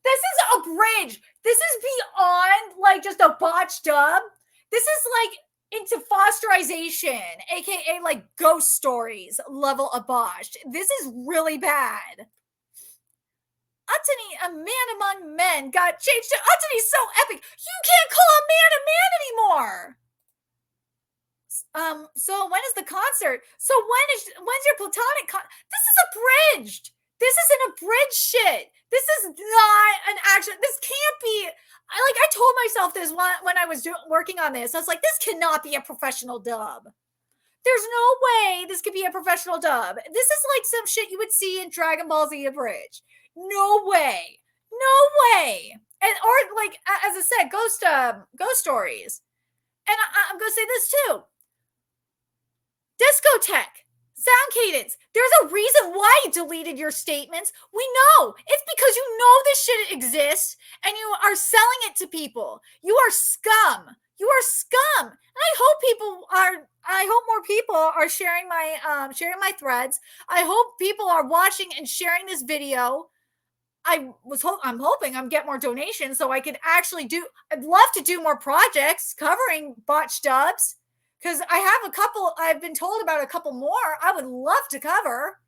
This is abridged. This is beyond like just a botched dub. This is like into fosterization, aka like ghost stories level of botched. This is really bad. Utani, a man among men, got changed to Utani so epic. You can't call a man anymore. So when is the concert? So when's your platonic this is abridged. This is an abridged shit. This is not an action. This can't be. I told myself this when I was working on this. I was like, this cannot be a professional dub. There's no way this could be a professional dub. This is like some shit you would see in Dragon Ball Z Abridged. No way. No way. And or like as I said, ghost stories. And I'm gonna say this too. Discotek, sound cadence. There's a reason why you deleted your statements. We know. It's because you know this shit exists and you are selling it to people. You are scum. You are scum. And I hope more people are sharing my threads. I hope people are watching and sharing this video. I'm hoping I'm get more donations so I can actually I'd love to do more projects covering botch dubs because I've been told about a couple more I would love to cover,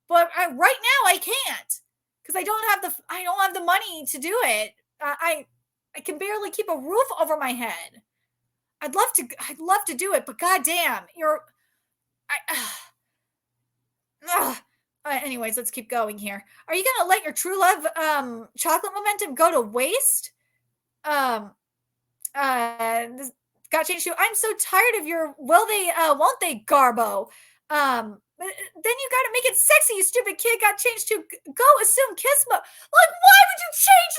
but right now I can't because I don't have the money to do it. I can barely keep a roof over my head. I'd love to do it, but goddamn, anyways, let's keep going here. Are you gonna let your true love chocolate momentum go to waste? This got changed to I'm so tired of your will they won't they garbo. Then you gotta make it sexy, you stupid kid. Got changed to go assume kiss mode. Like, why would you change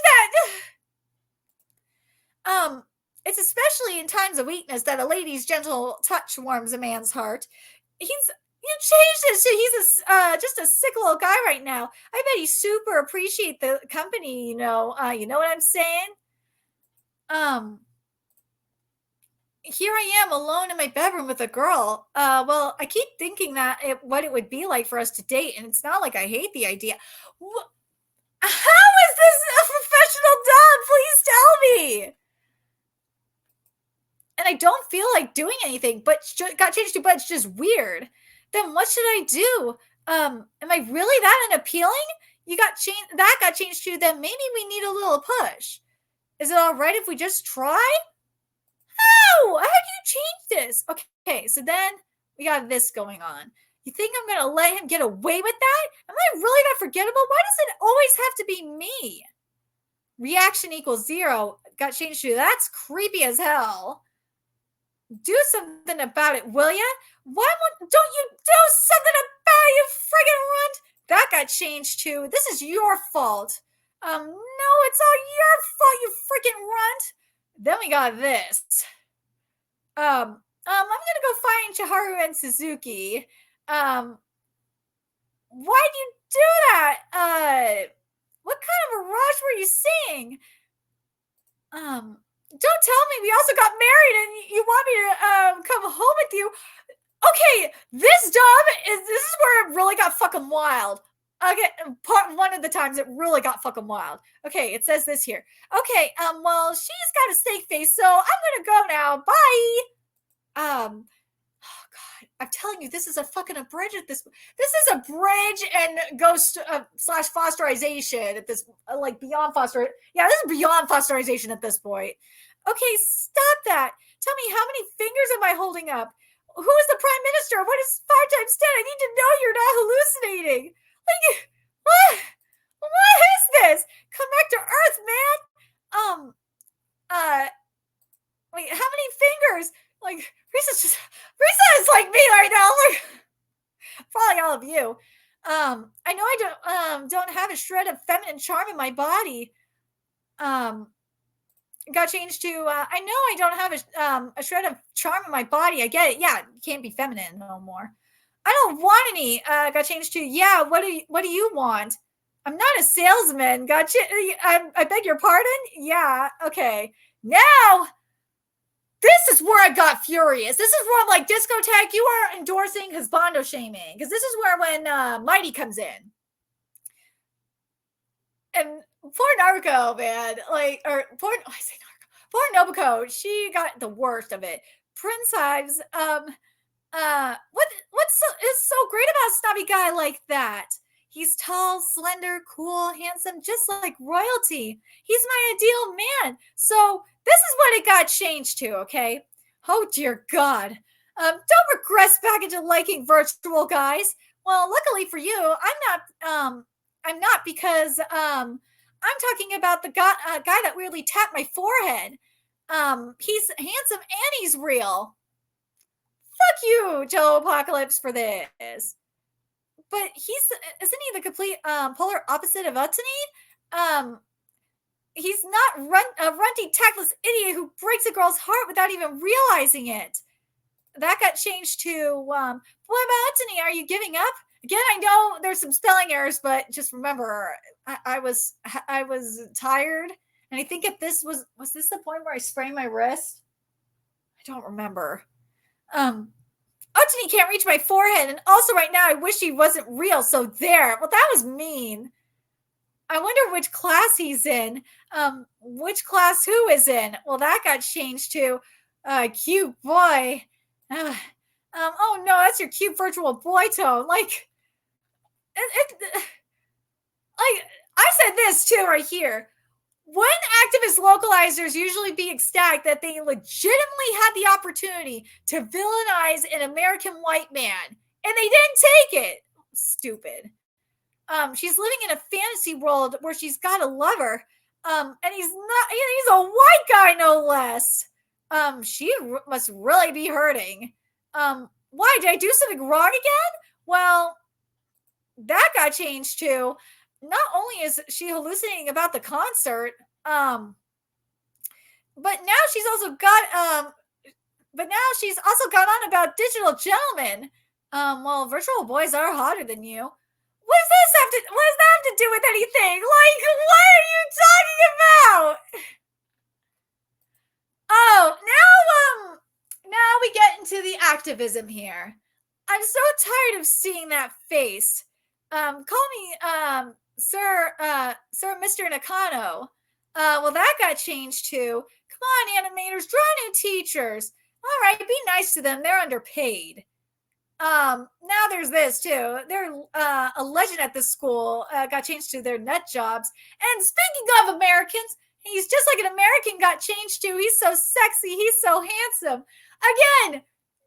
that? It's especially in times of weakness that a lady's gentle touch warms a man's heart. You changed it, so he's just a sick little guy right now. I bet he super appreciate the company. You know what I'm saying? Here I am alone in my bedroom with a girl. Well, I keep thinking what it would be like for us to date, and it's not like I hate the idea. How is this a professional dub? Please tell me. And I don't feel like doing anything, but got changed to but it's just weird. Then what should I do? Am I really that unappealing? That got changed to then maybe we need a little push. Is it all right if we just try? How do you change this? Okay, so then we got this going on. You think I'm gonna let him get away with that? Am I really that forgettable? Why does it always have to be me? Reaction equals 0 got changed to that's creepy as hell. Do something about it, will ya? Why don't you do something about it, you friggin' runt? That got changed to this is your fault. No, it's all your fault, you freaking runt. Then we got this. I'm gonna go find Chiharu and Suzuki. Why'd you do that? What kind of a rush were you seeing? Don't tell me we also got married and you want me to come home with you. Okay, this is where it really got fucking wild. Okay, one of the times it really got fucking wild. Okay, it says this here. Okay, well, she's got a steak face, so I'm gonna go now. Bye. Oh god, I'm telling you, this is a fucking abridge at this. This is a bridge and ghost slash fosterization at this, like beyond foster. Yeah, this is beyond fosterization at this point. Okay, stop that. Tell me, how many fingers am I holding up? Who is the prime minister? What is 5 times 10? I need to know you're not hallucinating. Like, what is this? Come back to Earth, man. Wait, how many fingers? Like, Risa is like me right now. Like, probably all of you. I know I don't have a shred of feminine charm in my body. Got changed to I know I don't have a shred of charm in my body. I get it. Yeah, you can't be feminine no more. I don't want any. Got changed to yeah. What do you want? I'm not a salesman. Got you. I beg your pardon. Yeah. Okay. Now this is where I got furious. This is where I'm like, Discotek, you are endorsing husbando shaming because this is where when Mighty comes in. And poor Naruko, man, poor Nobuko, she got the worst of it. Prince Hives, is so great about a snobby guy like that? He's tall, slender, cool, handsome, just like royalty. He's my ideal man. So this is what it got changed to, okay? Oh dear God. Don't regress back into liking virtual guys. Well, luckily for you, I'm not because I'm talking about the guy that weirdly tapped my forehead. He's handsome and he's real. fuck you, Jello Apocalypse, for this. But isn't he the complete polar opposite of Utony? Um, he's not a runty, tactless idiot who breaks a girl's heart without even realizing it. That got changed to, what about Utony? Are you giving up? Again, I know there's some spelling errors, but just remember, I was tired, and I think if this was this the point where I sprained my wrist? I don't remember. Utony can't reach my forehead, and also right now I wish he wasn't real, so there. Well, that was mean. I wonder which class he's in. Which class who is in? Well, that got changed to cute boy. Oh no, that's your cute virtual boy tone. Like, I said this too right here. When activist localizers usually be ecstatic that they legitimately had the opportunity to villainize an American white man, and they didn't take it. Stupid. She's living in a fantasy world where she's got a lover, and he's a white guy, no less. She must really be hurting. Why, did I do something wrong again? Well, that got changed too. Not only is she hallucinating about the concert, but now she's also got on about digital gentlemen. Well, virtual boys are hotter than you. What does that have to do with anything? Like, what are you talking about? Oh, now we get into the activism here. I'm so tired of seeing that face. Call me, Sir Mr. Nakano. Well, that got changed too. Come on, animators, draw new teachers. All right, be nice to them. They're underpaid. Now there's this too. They're a legend at this school. Got changed to their nut jobs. And speaking of Americans, he's just like an American got changed to. He's so sexy. He's so handsome. Again,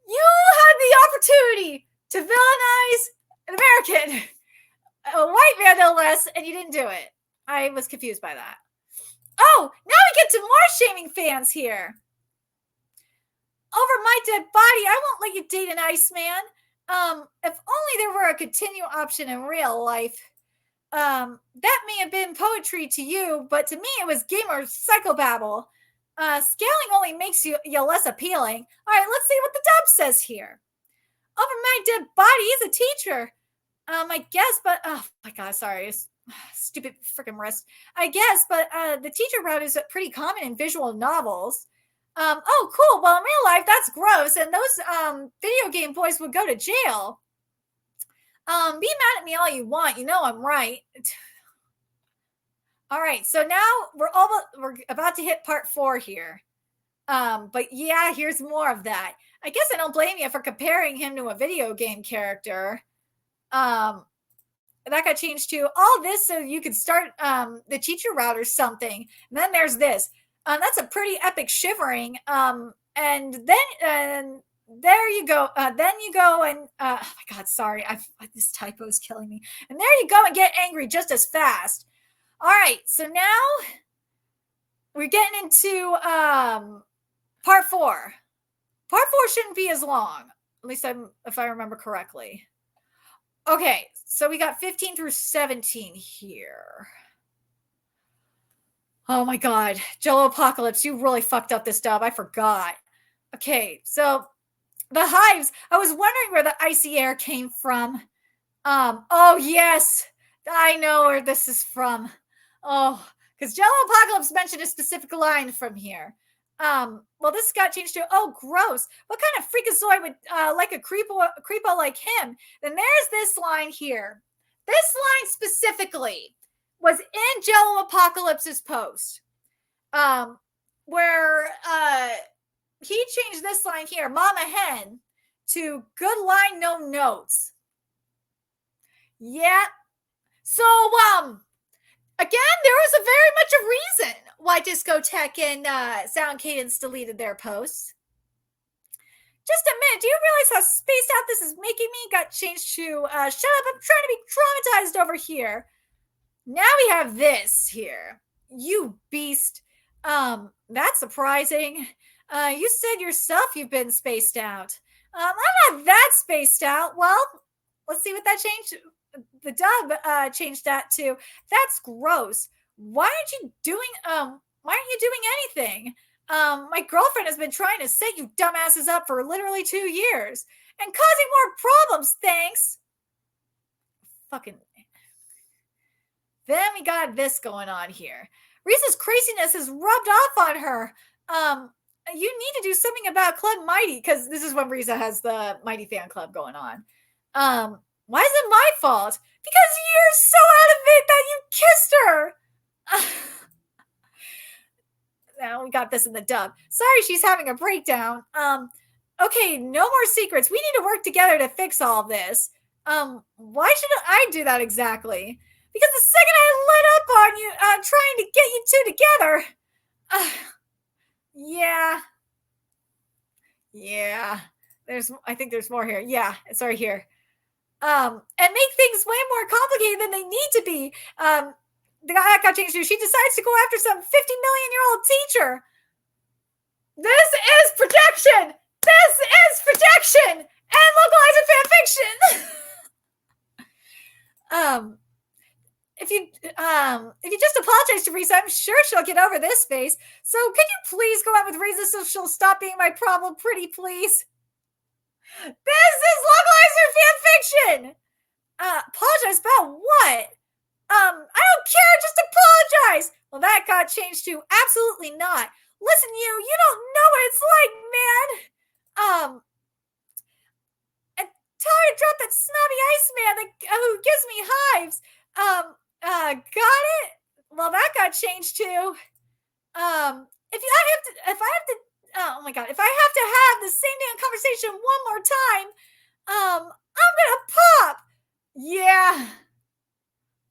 you had the opportunity to villainize an American, a white man no less, and you didn't do it. I was confused by that. Oh, now we get to more shaming fans here. Over my dead body, I won't let you date an Iceman. If only there were a continue option in real life. That may have been poetry to you, but to me it was gamer psychobabble. Scaling only makes you less appealing. All right, let's see what the dub says here. Over my dead body is a teacher. I guess, but oh my god, sorry, stupid freaking wrist. I guess, but the teacher route is pretty common in visual novels. Oh, cool. Well, in real life, that's gross, and those video game boys would go to jail. Be mad at me all you want. You know I'm right. All right, so now we're about to hit part 4 here. But yeah, here's more of that. I guess I don't blame you for comparing him to a video game character. That got changed to all this so you could start the teacher route or something. And then there's this. That's a pretty epic shivering. And then there you go. Then you go and oh my god, sorry, this typo is killing me. And there you go and get angry just as fast. All right, so now we're getting into part 4. Part 4 shouldn't be as long, at least if I remember correctly. Okay, so we got 15 through 17 here. Oh my god, Jello Apocalypse, you really fucked up this dub. I forgot. Okay, so the hives. I was wondering where the icy air came from. Oh yes, I know where this is from. Oh, because Jello Apocalypse mentioned a specific line from here. Well, this got changed to, oh, gross. What kind of freakazoid would like a creepo like him? Then there's this line here. This line specifically was in Jello Apocalypse's post, where he changed this line here, Mama Hen, to good line, no notes. Yeah. So, again, there was a very much a reason why Discotek and Sound Cadence deleted their posts. Just a minute, do you realize how spaced out this is making me? Got changed to, shut up, I'm trying to be traumatized over here. Now we have this here. You beast. That's surprising. You said yourself you've been spaced out. I'm not that spaced out. Well, let's see what that changed. The dub changed that to. That's gross. Why aren't you doing why aren't you doing anything? My girlfriend has been trying to set you dumbasses up for literally 2 years and causing more problems, thanks. Fucking. Then we got this going on here. Risa's craziness has rubbed off on her. You need to do something about Club Mighty, because this is when Risa has the Mighty fan club going on. Why is it my fault? Because you're so out of it that you kissed her. Now we got this in the dub. Sorry, she's having a breakdown. Okay, no more secrets. We need to work together to fix all of this. Why should I do that exactly? Because the second I let up on you, trying to get you two together. Yeah. I think there's more here. Yeah, it's right here. And make things way more complicated than they need to be. The guy got changed to. She decides to go after some 50-million-year-old teacher. This is projection. This is projection and localized fan fiction. If you just apologize to Risa, I'm sure she'll get over this phase. So could you please go out with Risa so she'll stop being my problem, pretty please? This is localized fan fiction. Apologize about what? I don't care. Just apologize. Well, that got changed to absolutely not. Listen, you don't know what it's like, man. And tell her to drop that snobby Iceman who gives me hives. Got it? Well, that got changed too. If I have to, oh my god, if I have to have the same damn conversation one more time, I'm gonna pop. Yeah.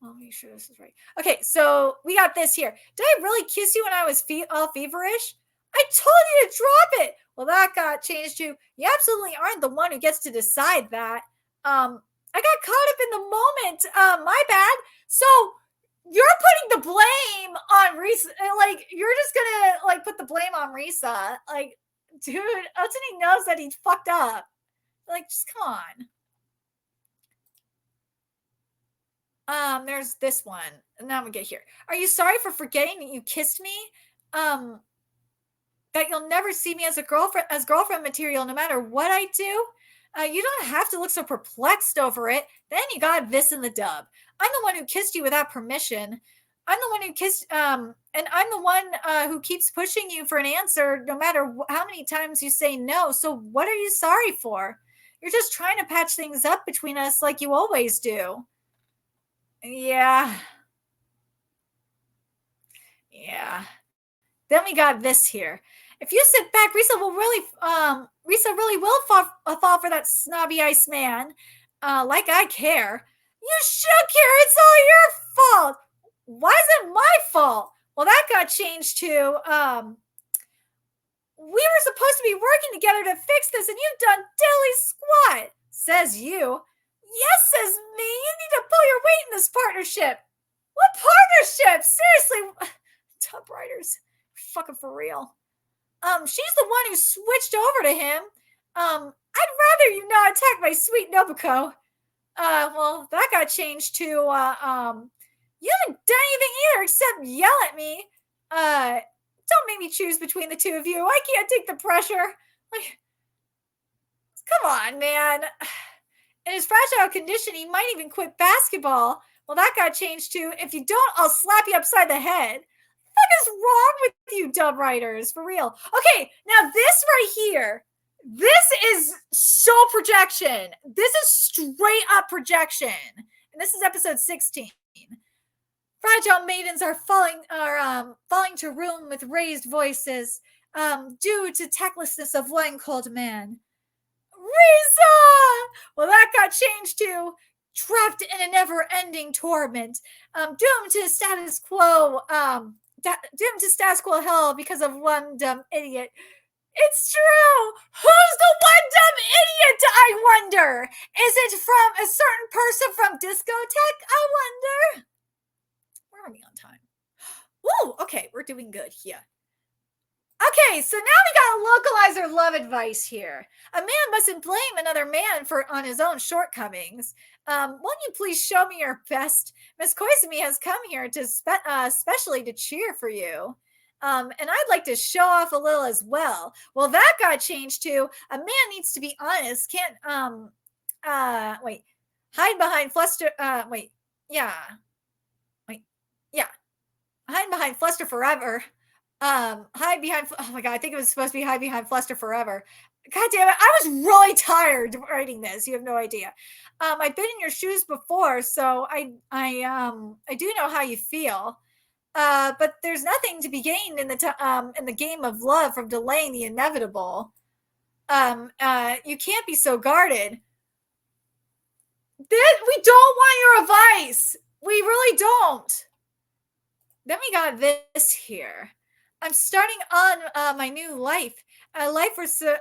I'll make sure this is right. Okay, so we got this here. Did I really kiss you when I was all feverish? I told you to drop it. Well, that got changed to, you absolutely aren't the one who gets to decide that. I got caught up in the moment. My bad. So you're putting the blame on Risa. Like, you're just gonna put the blame on Risa. Like, dude, Otani knows that he's fucked up. Like, just come on. There's this one. Now I'm gonna get here. Are you sorry for forgetting that you kissed me? That you'll never see me as girlfriend material no matter what I do? You don't have to look so perplexed over it. Then you got this in the dub. I'm the one who kissed you without permission. I'm the one who kissed, and I'm the one who keeps pushing you for an answer no matter how many times you say no. So what are you sorry for? You're just trying to patch things up between us like you always do. Yeah. Then we got this here. If you sit back, Risa really will fall for that snobby Iceman. Like I care. You should care. It's all your fault. Why is it my fault? Well, that got changed to, we were supposed to be working together to fix this, and you've done dilly squat. Says you. Yes, says me. You need to pull your weight in this partnership. What partnership? Seriously. Tub writers. Fucking for real. She's the one who switched over to him. I'd rather you not attack my sweet Nobuko. Well, that got changed to, you haven't done anything either except yell at me. Don't make me choose between the two of you. I can't take the pressure. Like, come on, man. In his fragile condition, he might even quit basketball. Well, that got changed to, if you don't, I'll slap you upside the head. What is wrong with you dub writers? For real. Okay, now this right here, this is so projection. This is straight up projection. And this is episode 16. Fragile maidens are falling to ruin with raised voices due to tactlessness of one cold man. Risa! Well, that got changed to trapped in a never-ending torment, doomed to status quo hell because of one dumb idiot. It's true. Who's the one dumb idiot, I wonder? Is it from a certain person from Discotek'S, I wonder? Where are we on time? Woo, okay, we're doing good here. Okay, so now we got a localizer love advice here. A man mustn't blame another man for on his own shortcomings. Won't you please show me your best? Miss Koizumi has come here to specially to cheer for you. And I'd like to show off a little as well. Well, that got changed to a man needs to be honest. Can't wait, hide behind fluster. Yeah, wait, yeah, hide behind fluster forever. Hide behind. Oh my god, I think it was supposed to be hide behind fluster forever. God damn it, I was really tired writing this. You have no idea. I've been in your shoes before, so I do know how you feel. But there's nothing to be gained in the game of love from delaying the inevitable. You can't be so guarded. We don't want your advice. We really don't. Then we got this here. I'm starting on my new life. A life where Sir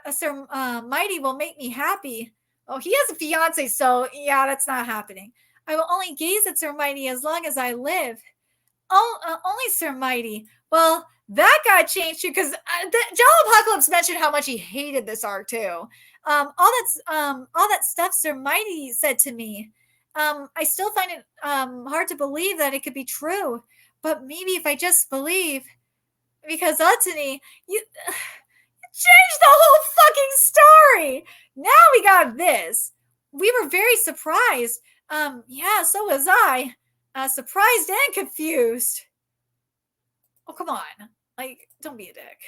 Mighty will make me happy. Oh, he has a fiance, so yeah, that's not happening. I will only gaze at Sir Mighty as long as I live. Oh, only Sir Mighty. Well, that got changed too because Jello Apocalypse mentioned how much he hated this arc too. All that stuff Sir Mighty said to me. I still find it hard to believe that it could be true. But maybe if I just believe, because Utani, you changed the whole fucking story. Now we got this. We were very surprised. Yeah, so was I. Surprised and confused. Oh, come on. Like, don't be a dick.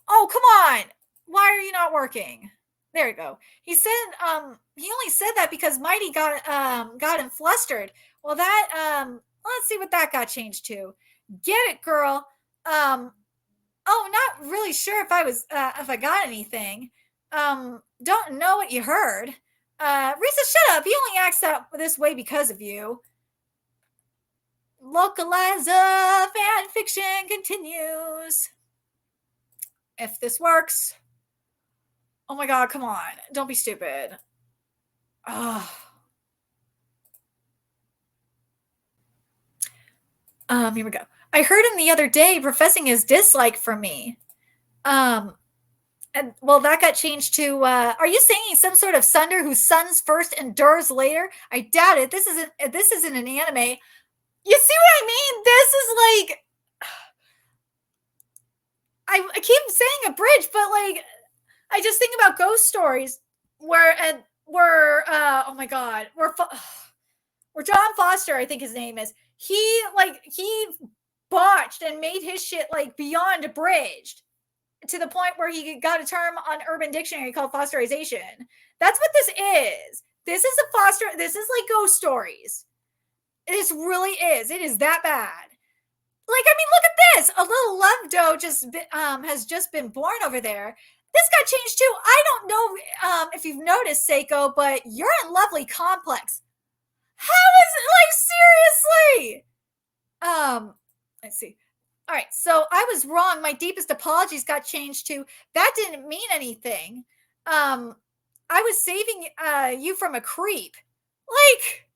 Oh, come on. Why are you not working? There you go. He said, he only said that because Mighty got him flustered. Well, let's see what that got changed to. Get it, girl. Not really sure if I got anything. Don't know what you heard. Risa, shut up. He only acts this way because of you. Localizer fan fiction continues. If this works. Oh my god, come on. Don't be stupid. Oh. Here we go. I heard him the other day professing his dislike for me. And well, that got changed to are you saying he's some sort of sunder who suns first endures later? I doubt it. This isn't an anime. You see what I mean? This is like I keep saying a bridge, but like I just think about ghost stories where oh my god, where John Foster, I think his name is, he botched and made his shit like beyond abridged to the point where he got a term on Urban Dictionary called fosterization. That's what this is. This is like ghost stories. This really is. It is that bad. Like, I mean, look at this. A little love doe has just been born over there. This got changed too. I don't know if you've noticed, Seiko, but you're in Lovely Complex. How is it, like, seriously? Let's see. All right, so I was wrong. My deepest apologies got changed to that didn't mean anything. I was saving you from a creep. Like,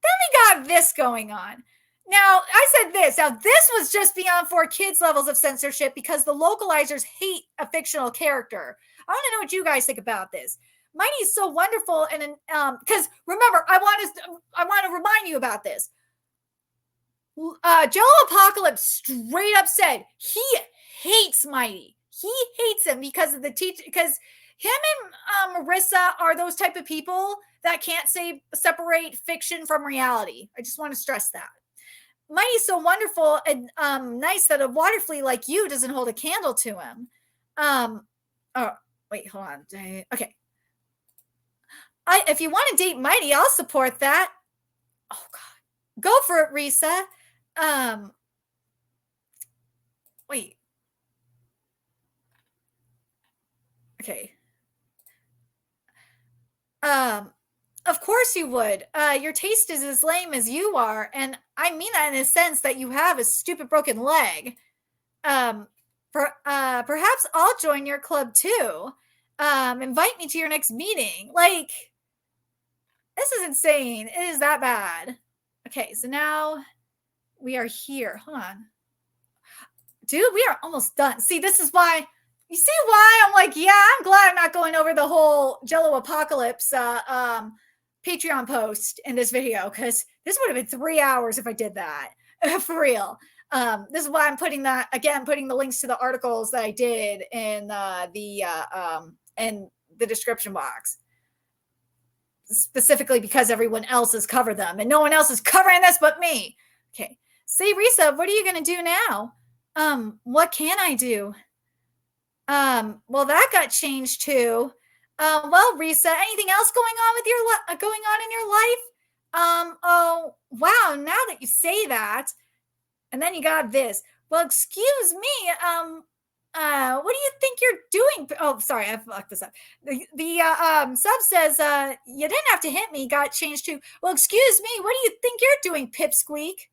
then we got this going on. Now, I said this. Now, this was just beyond for kids levels of censorship because the localizers hate a fictional character. I want to know what you guys think about this. Mighty is so wonderful, and because remember, I want to remind you about this. Jello Apocalypse straight up said he hates Mighty. He hates him because of the because him and Marissa are those type of people that can't separate fiction from reality. I just want to stress that. Mighty's so wonderful and nice that a water flea like you doesn't hold a candle to him. Oh, wait, hold on. Okay. If you want to date Mighty, I'll support that. Oh god. Go for it, Risa. Wait. Okay. Of course you would. Your taste is as lame as you are, and I mean that in a sense that you have a stupid broken leg. Perhaps I'll join your club too. Invite me to your next meeting. Like, this is insane. It is that bad. Okay, so now we are here. Hold on. Dude, we are almost done. See, this is why. You see why I'm like, yeah, I'm glad I'm not going over the whole Jello apocalypse Patreon post in this video, because this would have been 3 hours if I did that. For real. This is why I'm putting that again, putting the links to the articles that I did in the description box, specifically because everyone else has covered them and no one else is covering this but me. Okay. See, Risa, what are you going to do now? What can I do? Well, that got changed too. Well, Risa, anything else going on with your going on in your life? Oh, wow, now that you say that. And then you got this. Well, excuse me. What do you think you're doing? Oh, sorry, I fucked this up. The sub says, you didn't have to hit me, got changed to, well, excuse me, what do you think you're doing, Pipsqueak?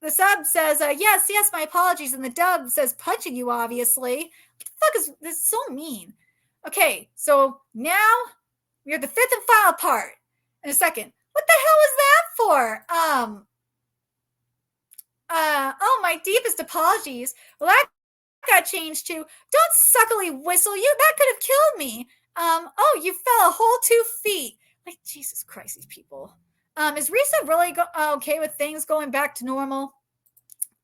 The sub says, yes, my apologies. And the dub says, punching you, obviously. What the fuck is this? So mean. Okay, so now we're the fifth and final part. In a second. What the hell is that for? Oh, my deepest apologies. Well, that got changed to, don't suckily whistle. That could have killed me. Oh, you fell a whole 2 feet. Like, Jesus Christ, these people. Is Risa really okay with things going back to normal?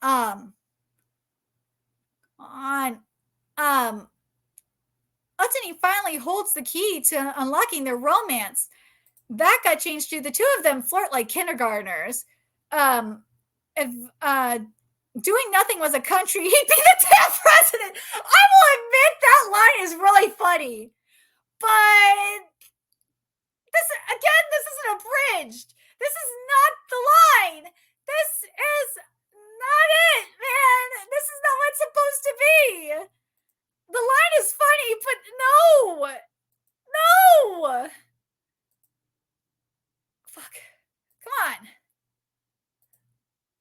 On. Utani finally holds the key to unlocking their romance. That got changed to, the two of them flirt like kindergartners. If doing nothing was a country, he'd be the damn president. I will admit that line is really funny. But this isn't abridged. This is not the line. This is not it, man. This is not what it's supposed to be. The line is funny, but no. No. Fuck. Come on.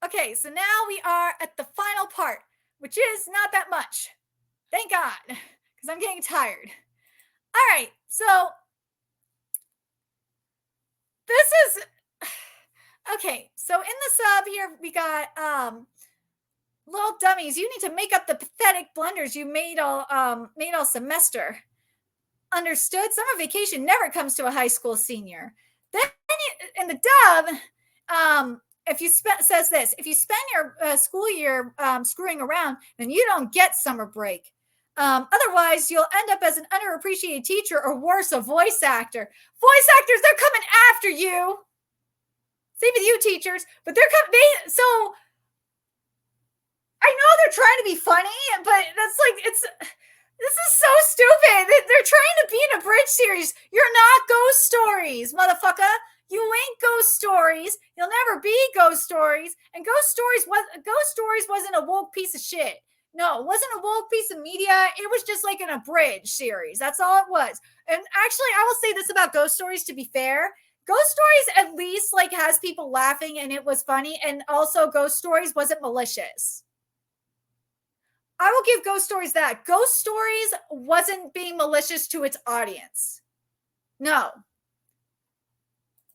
Okay, so now we are at the final part, which is not that much. Thank God, because I'm getting tired. All right, so this is okay. So in the sub here, we got little dummies. You need to make up the pathetic blunders you made all semester. Understood? Summer vacation never comes to a high school senior. Then in the dub, if you says this, if you spend your school year screwing around, then you don't get summer break. Otherwise, you'll end up as an underappreciated teacher, or worse, a voice actor. Voice actors, they're coming after you. Same with you, teachers, but they're coming. So I know they're trying to be funny, but that's like this is so stupid. They're trying to be in a bridge series. You're not Ghost Stories, motherfucker. You ain't Ghost Stories. You'll never be Ghost Stories. And Ghost Stories wasn't a woke piece of shit. No, it wasn't a woke piece of media. It was just like an abridged series. That's all it was. And actually, I will say this about Ghost Stories, to be fair. Ghost Stories at least like has people laughing and it was funny. And also Ghost Stories wasn't malicious. I will give Ghost Stories that. Ghost Stories wasn't being malicious to its audience. No.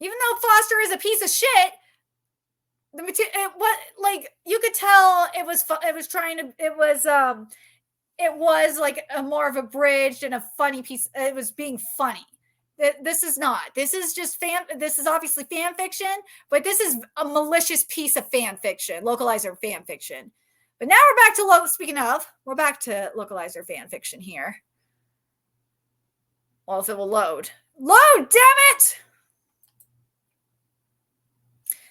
Even though Foster is a piece of shit, you could tell it was like a more of a bridge and a funny piece. It was being funny. This is not. This is just this is obviously fan fiction, but this is a malicious piece of fan fiction, localizer fan fiction. But now we're back to we're back to localizer fan fiction here. Well, if it will load. Load, damn it!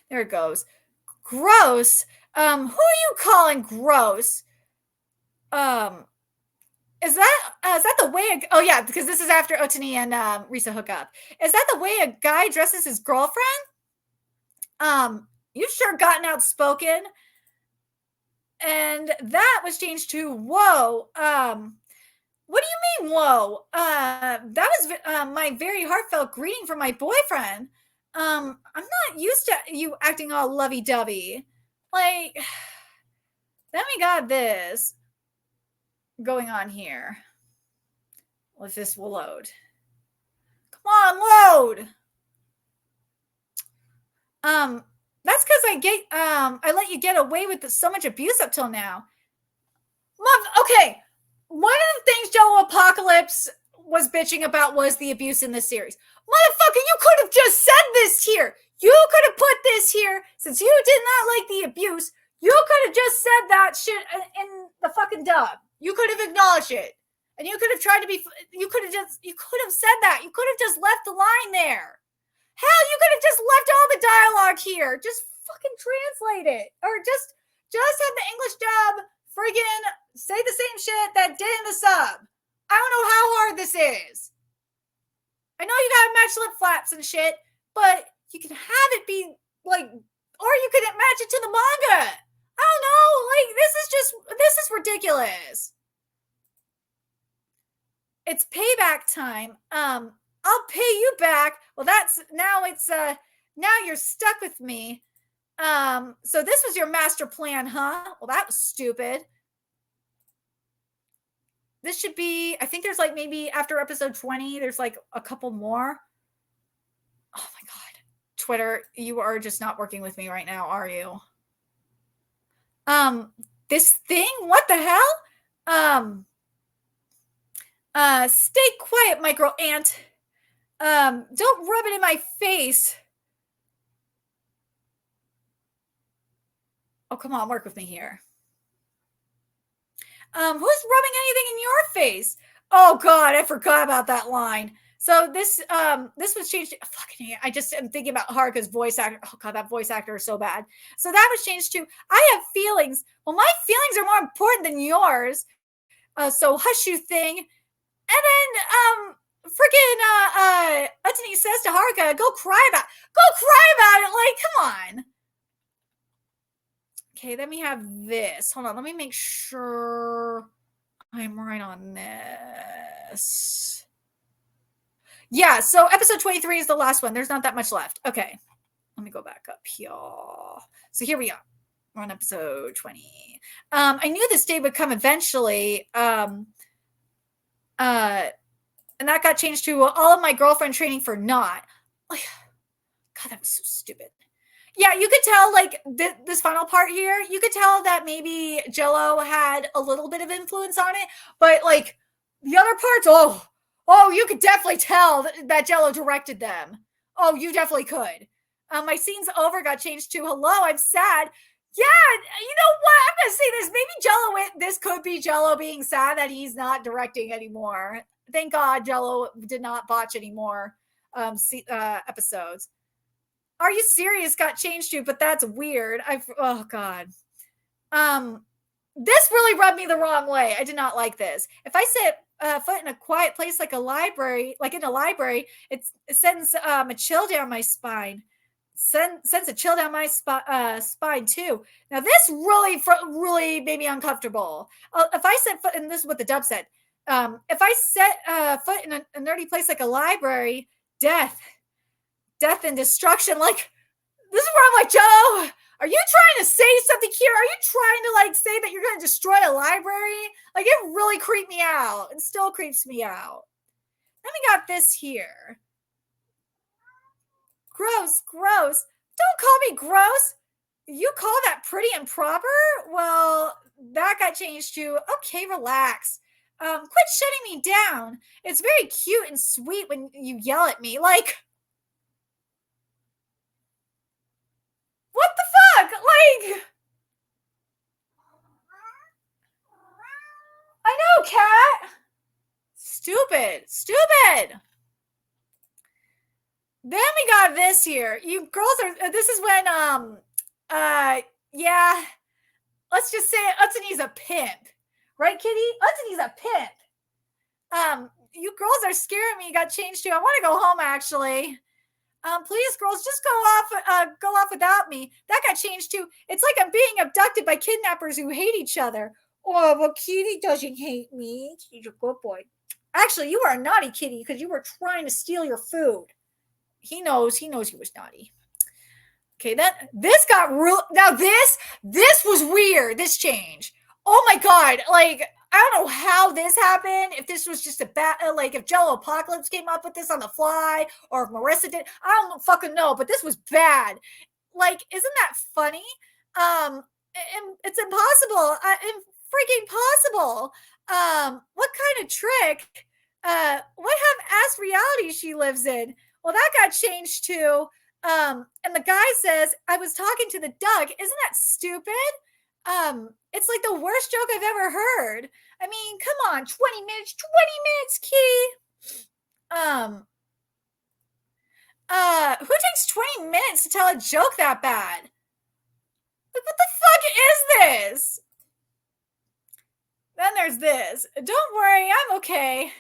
There it goes. Gross. Who are you calling gross? Is that the way? Oh yeah, because this is after Otani and Risa hook up. Is that the way a guy dresses his girlfriend? You've sure gotten outspoken. And that was changed to whoa. What do you mean, whoa? That was my very heartfelt greeting from my boyfriend. I'm not used to you acting all lovey-dovey. Like, then we got this going on here. Well, if this will load. Come on, load! That's because I let you get away with so much abuse up till now. Okay, one of the things Joe Apocalypse was bitching about was the abuse in this series. Motherfucker, you could have just said this here. You could have put this here since you did not like the abuse. You could have just said that shit in the fucking dub. You could have acknowledged it. And you could have tried to be, you could have said that. You could have just left the line there. Hell, you could have just left all the dialogue here. Just fucking translate it. Or just have the English dub friggin' say the same shit that did in the sub. I don't know how hard this is. I know you gotta match lip flaps and shit, but you can have it be like, or you could match it to the manga. I don't know. Like, this is ridiculous. It's payback time. I'll pay you back. Well, now you're stuck with me. So this was your master plan, huh? Well, that was stupid. This should be, I think there's like maybe after episode 20, there's like a couple more. Oh my God. Twitter, you are just not working with me right now, are you? This thing? What the hell? Stay quiet, micro ant. Don't rub it in my face. Oh, come on, work with me here. Who's rubbing anything in your face? Oh God, I forgot about that line. So this was changed. Fucking, I just am thinking about Haruka's voice actor. Oh God, that voice actor is so bad. So that was changed to, I have feelings. Well, my feelings are more important than yours. So hush you thing. And then freaking Utani says to Haruka, go cry about it. Like, come on. Okay, let me have this. Hold on, let me make sure I'm right on this. Yeah, so episode 23 is the last one. There's not that much left. Okay, let me go back up here. So here we are. We're on episode 20. I knew this day would come eventually. And that got changed to all of my girlfriend training for not. God, that was so stupid. Yeah, you could tell, like, this final part here, you could tell that maybe Jello had a little bit of influence on it, but, like, the other parts, you could definitely tell that Jello directed them. Oh, you definitely could. My scene's over got changed to, hello, I'm sad. Yeah, you know what? I'm going to say this. Maybe this could be Jello being sad that he's not directing anymore. Thank God Jello did not botch any more episodes. Are you serious? Got changed to, but that's weird. Oh God. This really rubbed me the wrong way. I did not like this. If I set foot in a quiet place like a library, like in a library, it sends a chill down my spine. Sends a chill down my spine too. Now this really made me uncomfortable. If I set foot, and this is what the dub said. If I set foot in a nerdy place like a library, death and destruction. Like, this is where I'm like, Joe, are you trying to say something here? Are you trying to like say that you're going to destroy a library? Like, it really creeped me out. It still creeps me out. Then we got this here. Gross. Don't call me gross. You call that pretty and proper? Well, that got changed to, okay, relax. Quit shutting me down. It's very cute and sweet when you yell at me. Like, what the fuck? Like, I know, cat. Stupid. Then we got this here. You girls are, this is when, yeah, let's just say Utani's a pimp. Right, Kitty? Utani's a pimp. You girls are scaring me. Got changed to, I want to go home, actually. Please, girls, just go off without me. That got changed to, it's like I'm being abducted by kidnappers who hate each other. Oh, well, Kitty doesn't hate me. He's a good boy. Actually, you were a naughty kitty because you were trying to steal your food. He knows he was naughty. Okay, this got real. Now this was weird. This change. Oh my God! Like, I don't know how this happened. If this was just like if Jello Apocalypse came up with this on the fly, or if Marissa did, I don't fucking know. But this was bad. Like, isn't that funny? It's impossible. Freaking possible. What kind of trick? What half-ass reality she lives in? Well, that got changed to, and the guy says, I was talking to the duck. Isn't that stupid? It's like the worst joke I've ever heard. I mean, come on, 20 minutes, Key. Who takes 20 minutes to tell a joke that bad? Like, what the fuck is this? Then there's this. Don't worry, I'm okay.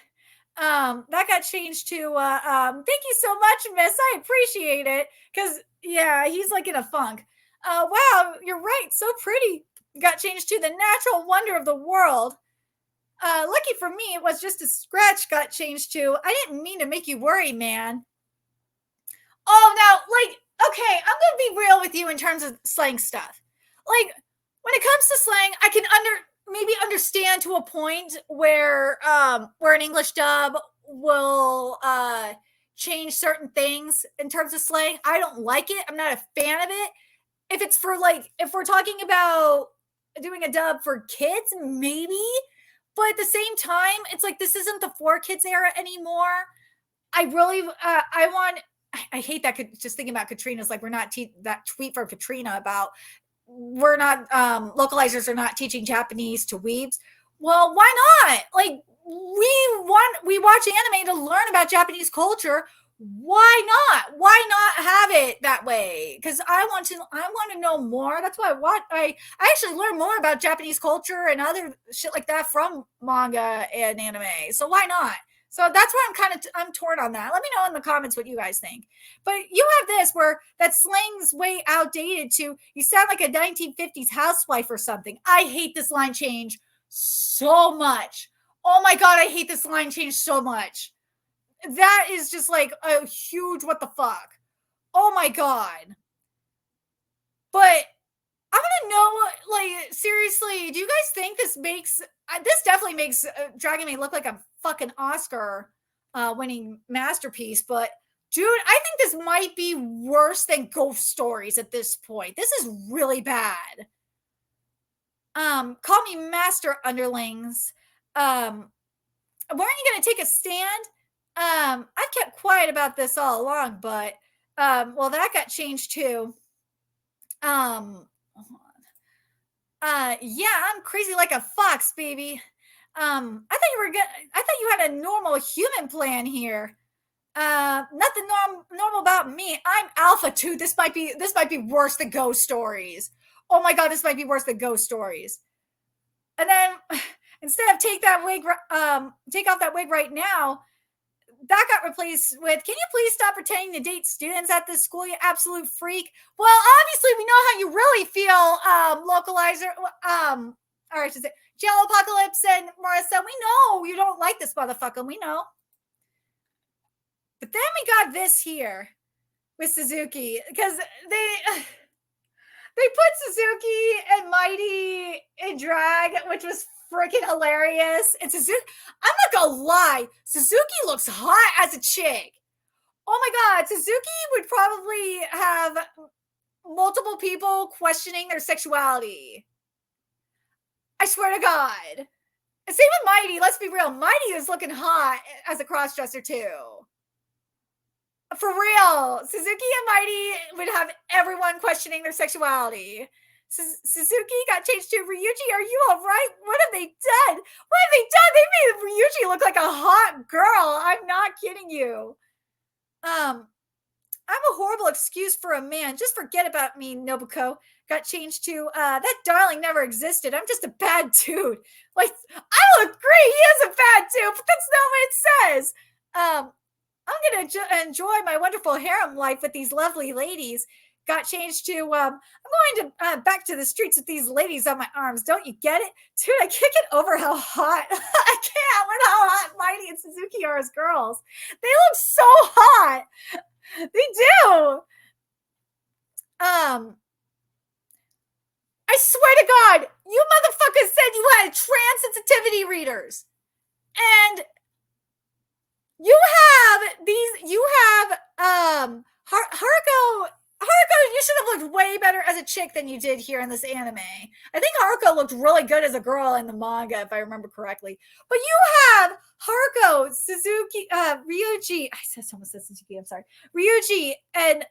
That got changed to thank you so much, miss. I appreciate it. Cause yeah, he's like in a funk. Wow, you're right, so pretty. Got changed to the natural wonder of the world. Lucky for me, it was just a scratch. Got changed to I didn't mean to make you worry, man. Oh, now, like, okay, I'm gonna be real with you in terms of slang stuff. Like, when it comes to slang, I can maybe understand to a point where an English dub will change certain things in terms of slang. I don't like it. I'm not a fan of it. If it's for like if we're talking about doing a dub for kids, maybe. But at the same time, it's like this isn't the 4 kids era anymore. I really I want I hate that just thinking about Katrina's like we're not that tweet from Katrina about we're not localizers are not teaching Japanese to weebs. Well, why not? Like we watch anime to learn about Japanese culture. Why not? Why not have it that way? Because I want to know more. That's why I actually learn more about Japanese culture and other shit like that from manga and anime. So why not? So that's why I'm torn on that. Let me know in the comments what you guys think. But you have this where that slang's way outdated to you sound like a 1950s housewife or something. I hate this line change so much. Oh my god, I hate this line change so much. That is just like a huge what the fuck. Oh my god. But I want to know, like, seriously, do you guys think this this definitely makes Dragon Maid look like a fucking Oscar winning masterpiece? But dude, I think this might be worse than Ghost Stories at this point. This is really bad. Call me Master Underlings. Weren't you gonna take a stand? I've kept quiet about this all along, but well, that got changed too. Yeah, I'm crazy like a fox, baby. I thought you had a normal human plan here. Nothing normal about me. I'm alpha too. This might be worse than Ghost Stories. Oh my god, this might be worse than Ghost Stories. And then instead of take off that wig right now, that got replaced with, can you please stop pretending to date students at this school, you absolute freak? Well, obviously we know how you really feel, localizer, or I should say, Jello Apocalypse and Marissa. We know you don't like this motherfucker. We know. But then we got this here with Suzuki because they put Suzuki and Mighty in drag, which was freaking hilarious. And Suzuki, I'm not gonna lie, Suzuki looks hot as a chick. Oh my god, Suzuki would probably have multiple people questioning their sexuality. I swear to God. Same with Mighty. Let's be real. Mighty is looking hot as a crossdresser too. For real, Suzuki and Mighty would have everyone questioning their sexuality. Suzuki got changed to Ryuji. Are you all right? What have they done? What have they done? They made Ryuji look like a hot girl. I'm not kidding you. I'm a horrible excuse for a man. Just forget about me, Nobuko. Got changed to that darling never existed. I'm just a bad dude. Like, I will agree, he is a bad dude, but that's not what it says. I'm gonna enjoy my wonderful harem life with these lovely ladies. Got changed to I'm going to back to the streets with these ladies on my arms. Don't you get it? Dude, I can't get over how hot I can't with how hot Mighty and Suzuki are as girls. They look so hot. They do. I swear to God, you motherfuckers said you had trans sensitivity readers. And you have Haruko Haruko, you should have looked way better as a chick than you did here in this anime. I think Haruko looked really good as a girl in the manga, if I remember correctly. But you have Haruko, Suzuki, Ryuji. Someone said Suzuki. I'm sorry. Ryuji and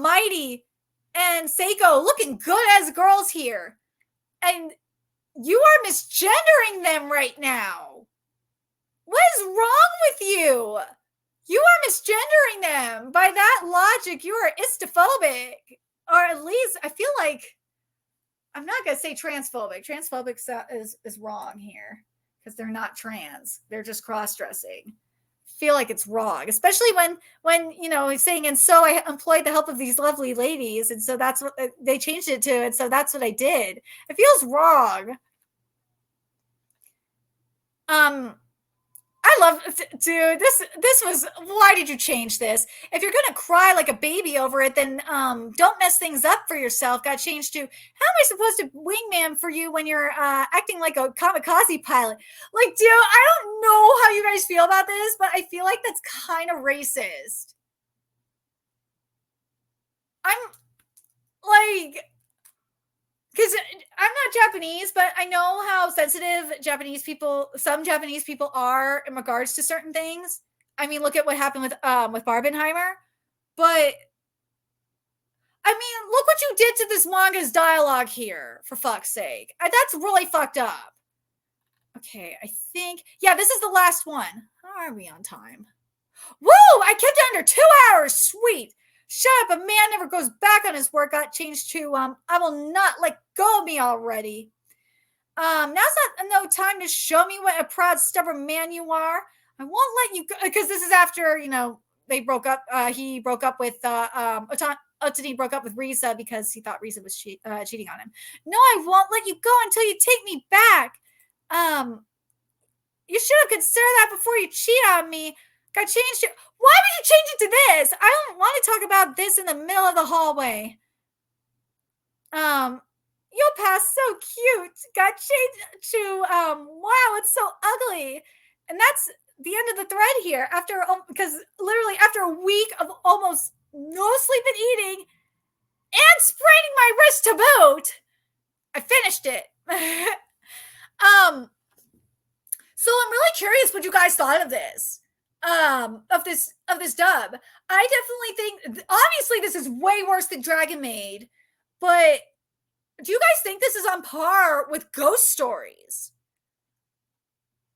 Mighty and Seiko looking good as girls here, and you are misgendering them right now. What is wrong with you? You are misgendering them. By that logic, you are istophobic. Or at least, I feel like, I'm not going to say transphobic. Transphobic is wrong here because they're not trans. They're just cross-dressing. Feel like it's wrong, especially when he's saying, and so I employed the help of these lovely ladies, and so that's what they changed it to, and so that's what I did. It feels wrong. I love, dude, this was, why did you change this? If you're gonna cry like a baby over it, then don't mess things up for yourself. Got changed to, how am I supposed to wingman for you when you're acting like a kamikaze pilot? Like, dude, I don't know how you guys feel about this, but I feel like that's kind of racist. I'm like, because I'm not Japanese, but I know how sensitive some Japanese people are in regards to certain things. I mean, look at what happened with Barbenheimer. But I mean, look what you did to this manga's dialogue here, for fuck's sake. That's really fucked up. Okay, I think, yeah, this is the last one. How are we on time? Woo! I kept it under 2 hours. Sweet. Shut up, a man never goes back on his word. Got changed to I will not let go of me already. Now's not no time to show me what a proud, stubborn man you are. I won't let you go, because this is after, they broke up. He broke up with Otani broke up with Risa because he thought Risa was cheating on him. No, I won't let you go until you take me back. You should have considered that before you cheat on me. Got changed to, why would you change it to this? I don't want to talk about this in the middle of the hallway. You'll pass, so cute. Got changed to wow, it's so ugly. And that's the end of the thread here, because literally after a week of almost no sleep and eating and spraining my wrist to boot, I finished it. So I'm really curious what you guys thought of this. Of this dub. I definitely think, obviously this is way worse than Dragon Maid, but do you guys think this is on par with Ghost Stories?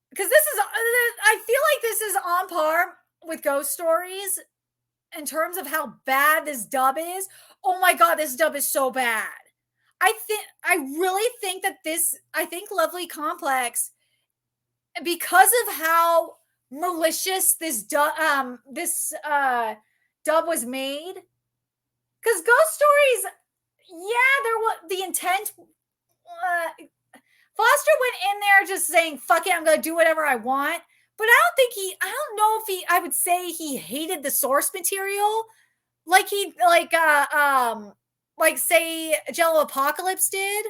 Because I feel like this is on par with Ghost Stories in terms of how bad this dub is. Oh my god, this dub is so bad. I really think that I think Lovely Complex, because of how malicious this dub was made, because Ghost Stories, yeah, there was the intent. Foster went in there just saying, fuck it, I'm gonna do whatever I want. But I don't know if I would say he hated the source material like say Jello Apocalypse did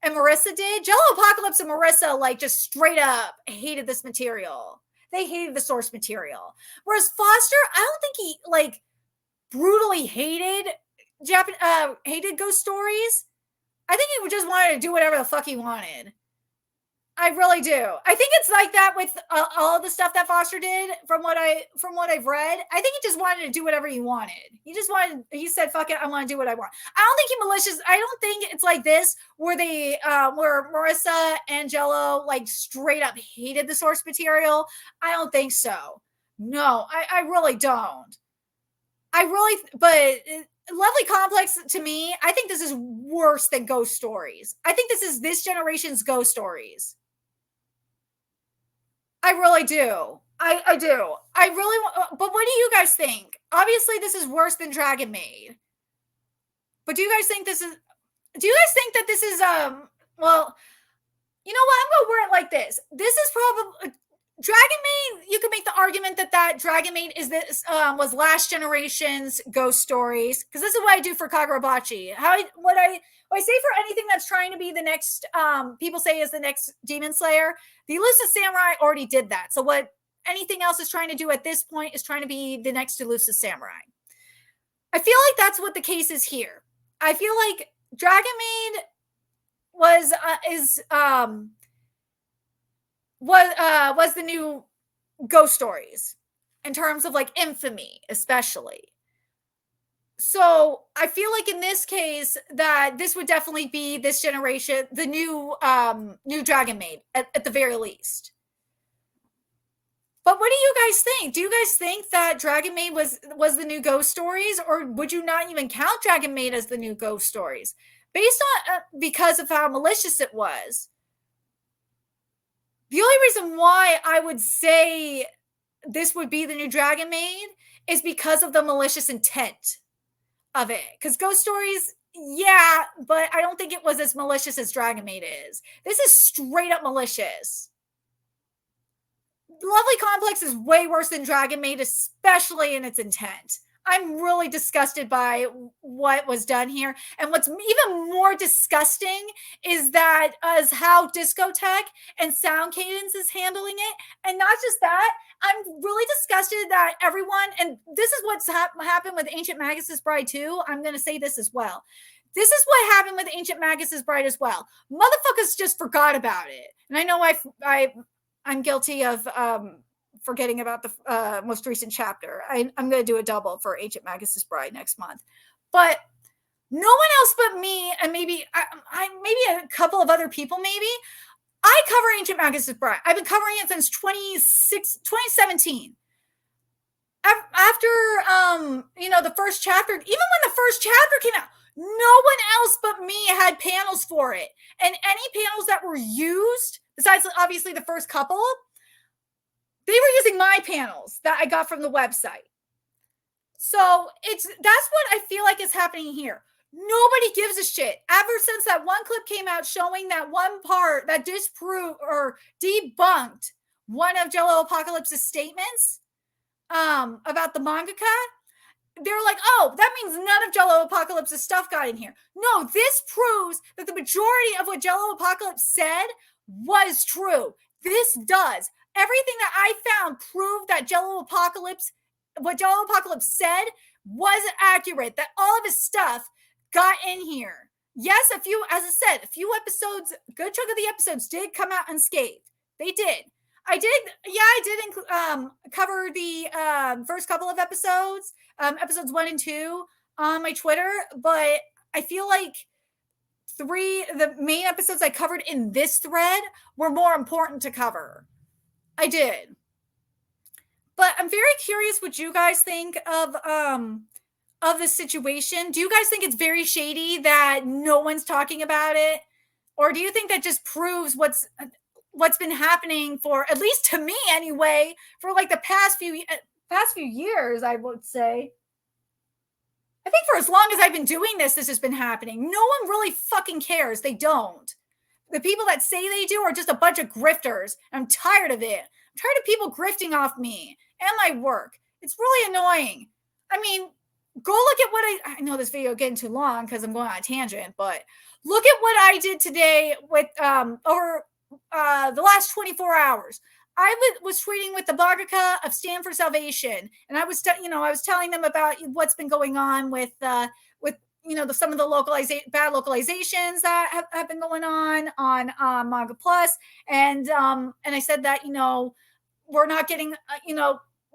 and Marissa did. Jello Apocalypse and Marissa just straight up hated this material. They hated the source material. Whereas Foster, I don't think he brutally hated Ghost Stories. I think he just wanted to do whatever the fuck he wanted. I really do. I think it's like that with all of the stuff that Foster did. From what I've read, I think he just wanted to do whatever he wanted. He said, "Fuck it, I want to do what I want." I don't think he malicious. I don't think it's like this where where Marissa and Jello straight up hated the source material. I don't think so. No, I really don't. But Lovely Complex, to me, I think this is worse than Ghost Stories. I think this is this generation's Ghost Stories. I really do. I do. I really want, but what do you guys think? Obviously, this is worse than Dragon Maid. But do you guys think that this is, well, you know what? I'm going to word it like this. This is probably, Dragon Maid, you could make the argument that Dragon Maid was last generation's Ghost Stories, because this is what I do for Kagurabachi. What I say for anything that's trying to be the next, people say is the next Demon Slayer, the Elusive Samurai already did that. So what anything else is trying to do at this point is trying to be the next Elusive Samurai. I feel like that's what the case is here. I feel like Dragon Maid was was the new ghost stories in terms of like infamy, especially. So I feel like in this case that this would definitely be this generation, the new Dragon Maid at the very least. But what do you guys think? Do you guys think that Dragon Maid was the new ghost stories, or would you not even count Dragon Maid as the new ghost stories based on because of how malicious it was? The only reason why I would say this would be the new Dragon Maid is because of the malicious intent of it. Because Ghost Stories, yeah, but I don't think it was as malicious as Dragon Maid is. This is straight up malicious. Lovely Complex is way worse than Dragon Maid, especially in its intent. I'm really disgusted by what was done here. And what's even more disgusting is that as how Discotek and Sound Cadence is handling it. And not just that, I'm really disgusted that everyone, and this is what's happened with Ancient Magus's Bride too. I'm going to say this as well. This is what happened with Ancient Magus's Bride as well. Motherfuckers just forgot about it. And I know I'm guilty of forgetting about the most recent chapter. I'm going to do a double for Ancient Magus's Bride next month. But no one else but me, and maybe maybe a couple of other people, maybe. I cover Ancient Magus's Bride. I've been covering it since 2017. After the first chapter, even when the first chapter came out, no one else but me had panels for it. And any panels that were used, besides obviously the first couple, they were using my panels that I got from the website. So that's what I feel like is happening here. Nobody gives a shit. Ever since that one clip came out showing that one part that disproved or debunked one of Jello Apocalypse's statements about the mangaka, they're like, oh, that means none of Jello Apocalypse's stuff got in here. No, this proves that the majority of what Jello Apocalypse said was true. This does. Everything that I found proved that what Jello Apocalypse said was accurate, that all of his stuff got in here. Yes, as I said, a few episodes, a good chunk of the episodes did come out unscathed. They did. I did cover the first couple of episodes, episodes 1 and 2 on my Twitter, but I feel like the main episodes I covered in this thread were more important to cover. I did. But I'm very curious what you guys think of this situation. Do you guys think it's very shady that no one's talking about it? Or do you think that just proves what's been happening for, at least to me anyway, for like the past few years, I would say. I think for as long as I've been doing this has been happening. No one really fucking cares. They don't. The people that say they do are just a bunch of grifters. I'm tired of it. I'm tired of people grifting off me and my work. It's really annoying. I mean, go look at what I know this video getting too long because I'm going on a tangent, but look at what I did today with over the last 24 hours. I was tweeting with the mangaka of Stand for Salvation, and I was telling them about what's been going on with some of the bad localizations that have been going on Manga Plus, and I said that we're not getting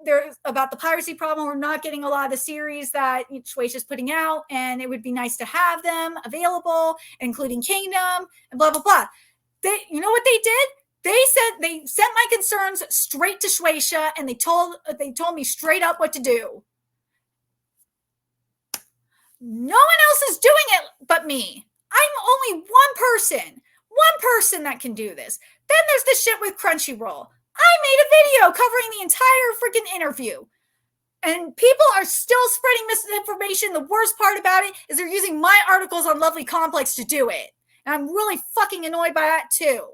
there's about the piracy problem. We're not getting a lot of the series that Shueisha's putting out, and it would be nice to have them available, including Kingdom and blah blah blah. You know what they did? They sent my concerns straight to Shueisha, and they told me straight up what to do. No one else is doing it but me. I'm only one person that can do this. Then there's this shit with Crunchyroll. I made a video covering the entire freaking interview, and people are still spreading misinformation. The worst part about it is they're using my articles on Lovely Complex to do it, and I'm really fucking annoyed by that too.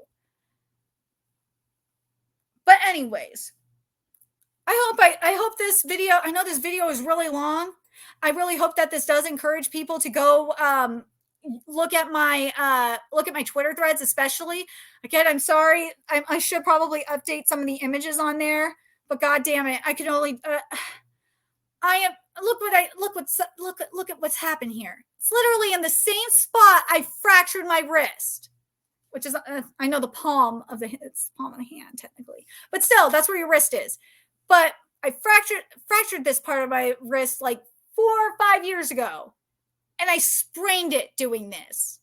But anyways, I hope this video, I know this video is really long. I really hope that this does encourage people to go look at my Twitter threads, especially. Again, I'm sorry. I should probably update some of the images on there, but god damn it, I can only I am look at what's happened here. It's literally in the same spot I fractured my wrist, which is I know the palm of the hand technically, but still that's where your wrist is. But I fractured this part of my wrist like 4 or 5 years ago, and I sprained it doing this.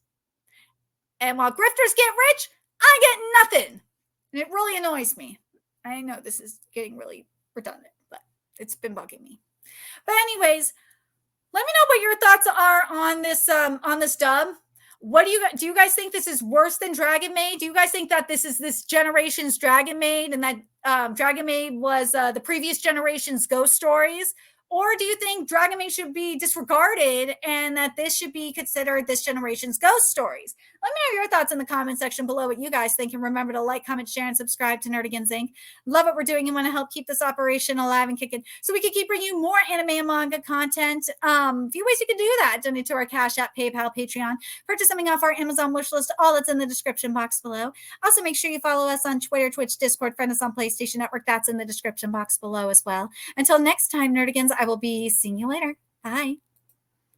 And while grifters get rich, I get nothing, and it really annoys me. I know this is getting really redundant, but it's been bugging me. But anyways, let me know what your thoughts are on this dub. What do you guys think this is worse than Dragon Maid? Do you guys think that this is this generation's Dragon Maid and that Dragon Maid was the previous generation's ghost stories? Or do you think Dragon Maid should be disregarded and that this should be considered this generation's ghost stories? Let me know your thoughts in the comment section below what you guys think. And remember to like, comment, share, and subscribe to Nerdigans Inc. Love what we're doing and want to help keep this operation alive and kicking so we can keep bringing you more anime and manga content. A few ways you can do that. Donate to our Cash App, PayPal, Patreon. Purchase something off our Amazon wish list. All that's in the description box below. Also, make sure you follow us on Twitter, Twitch, Discord, friend us on PlayStation Network. That's in the description box below as well. Until next time, Nerdigans, I will be seeing you later. Bye.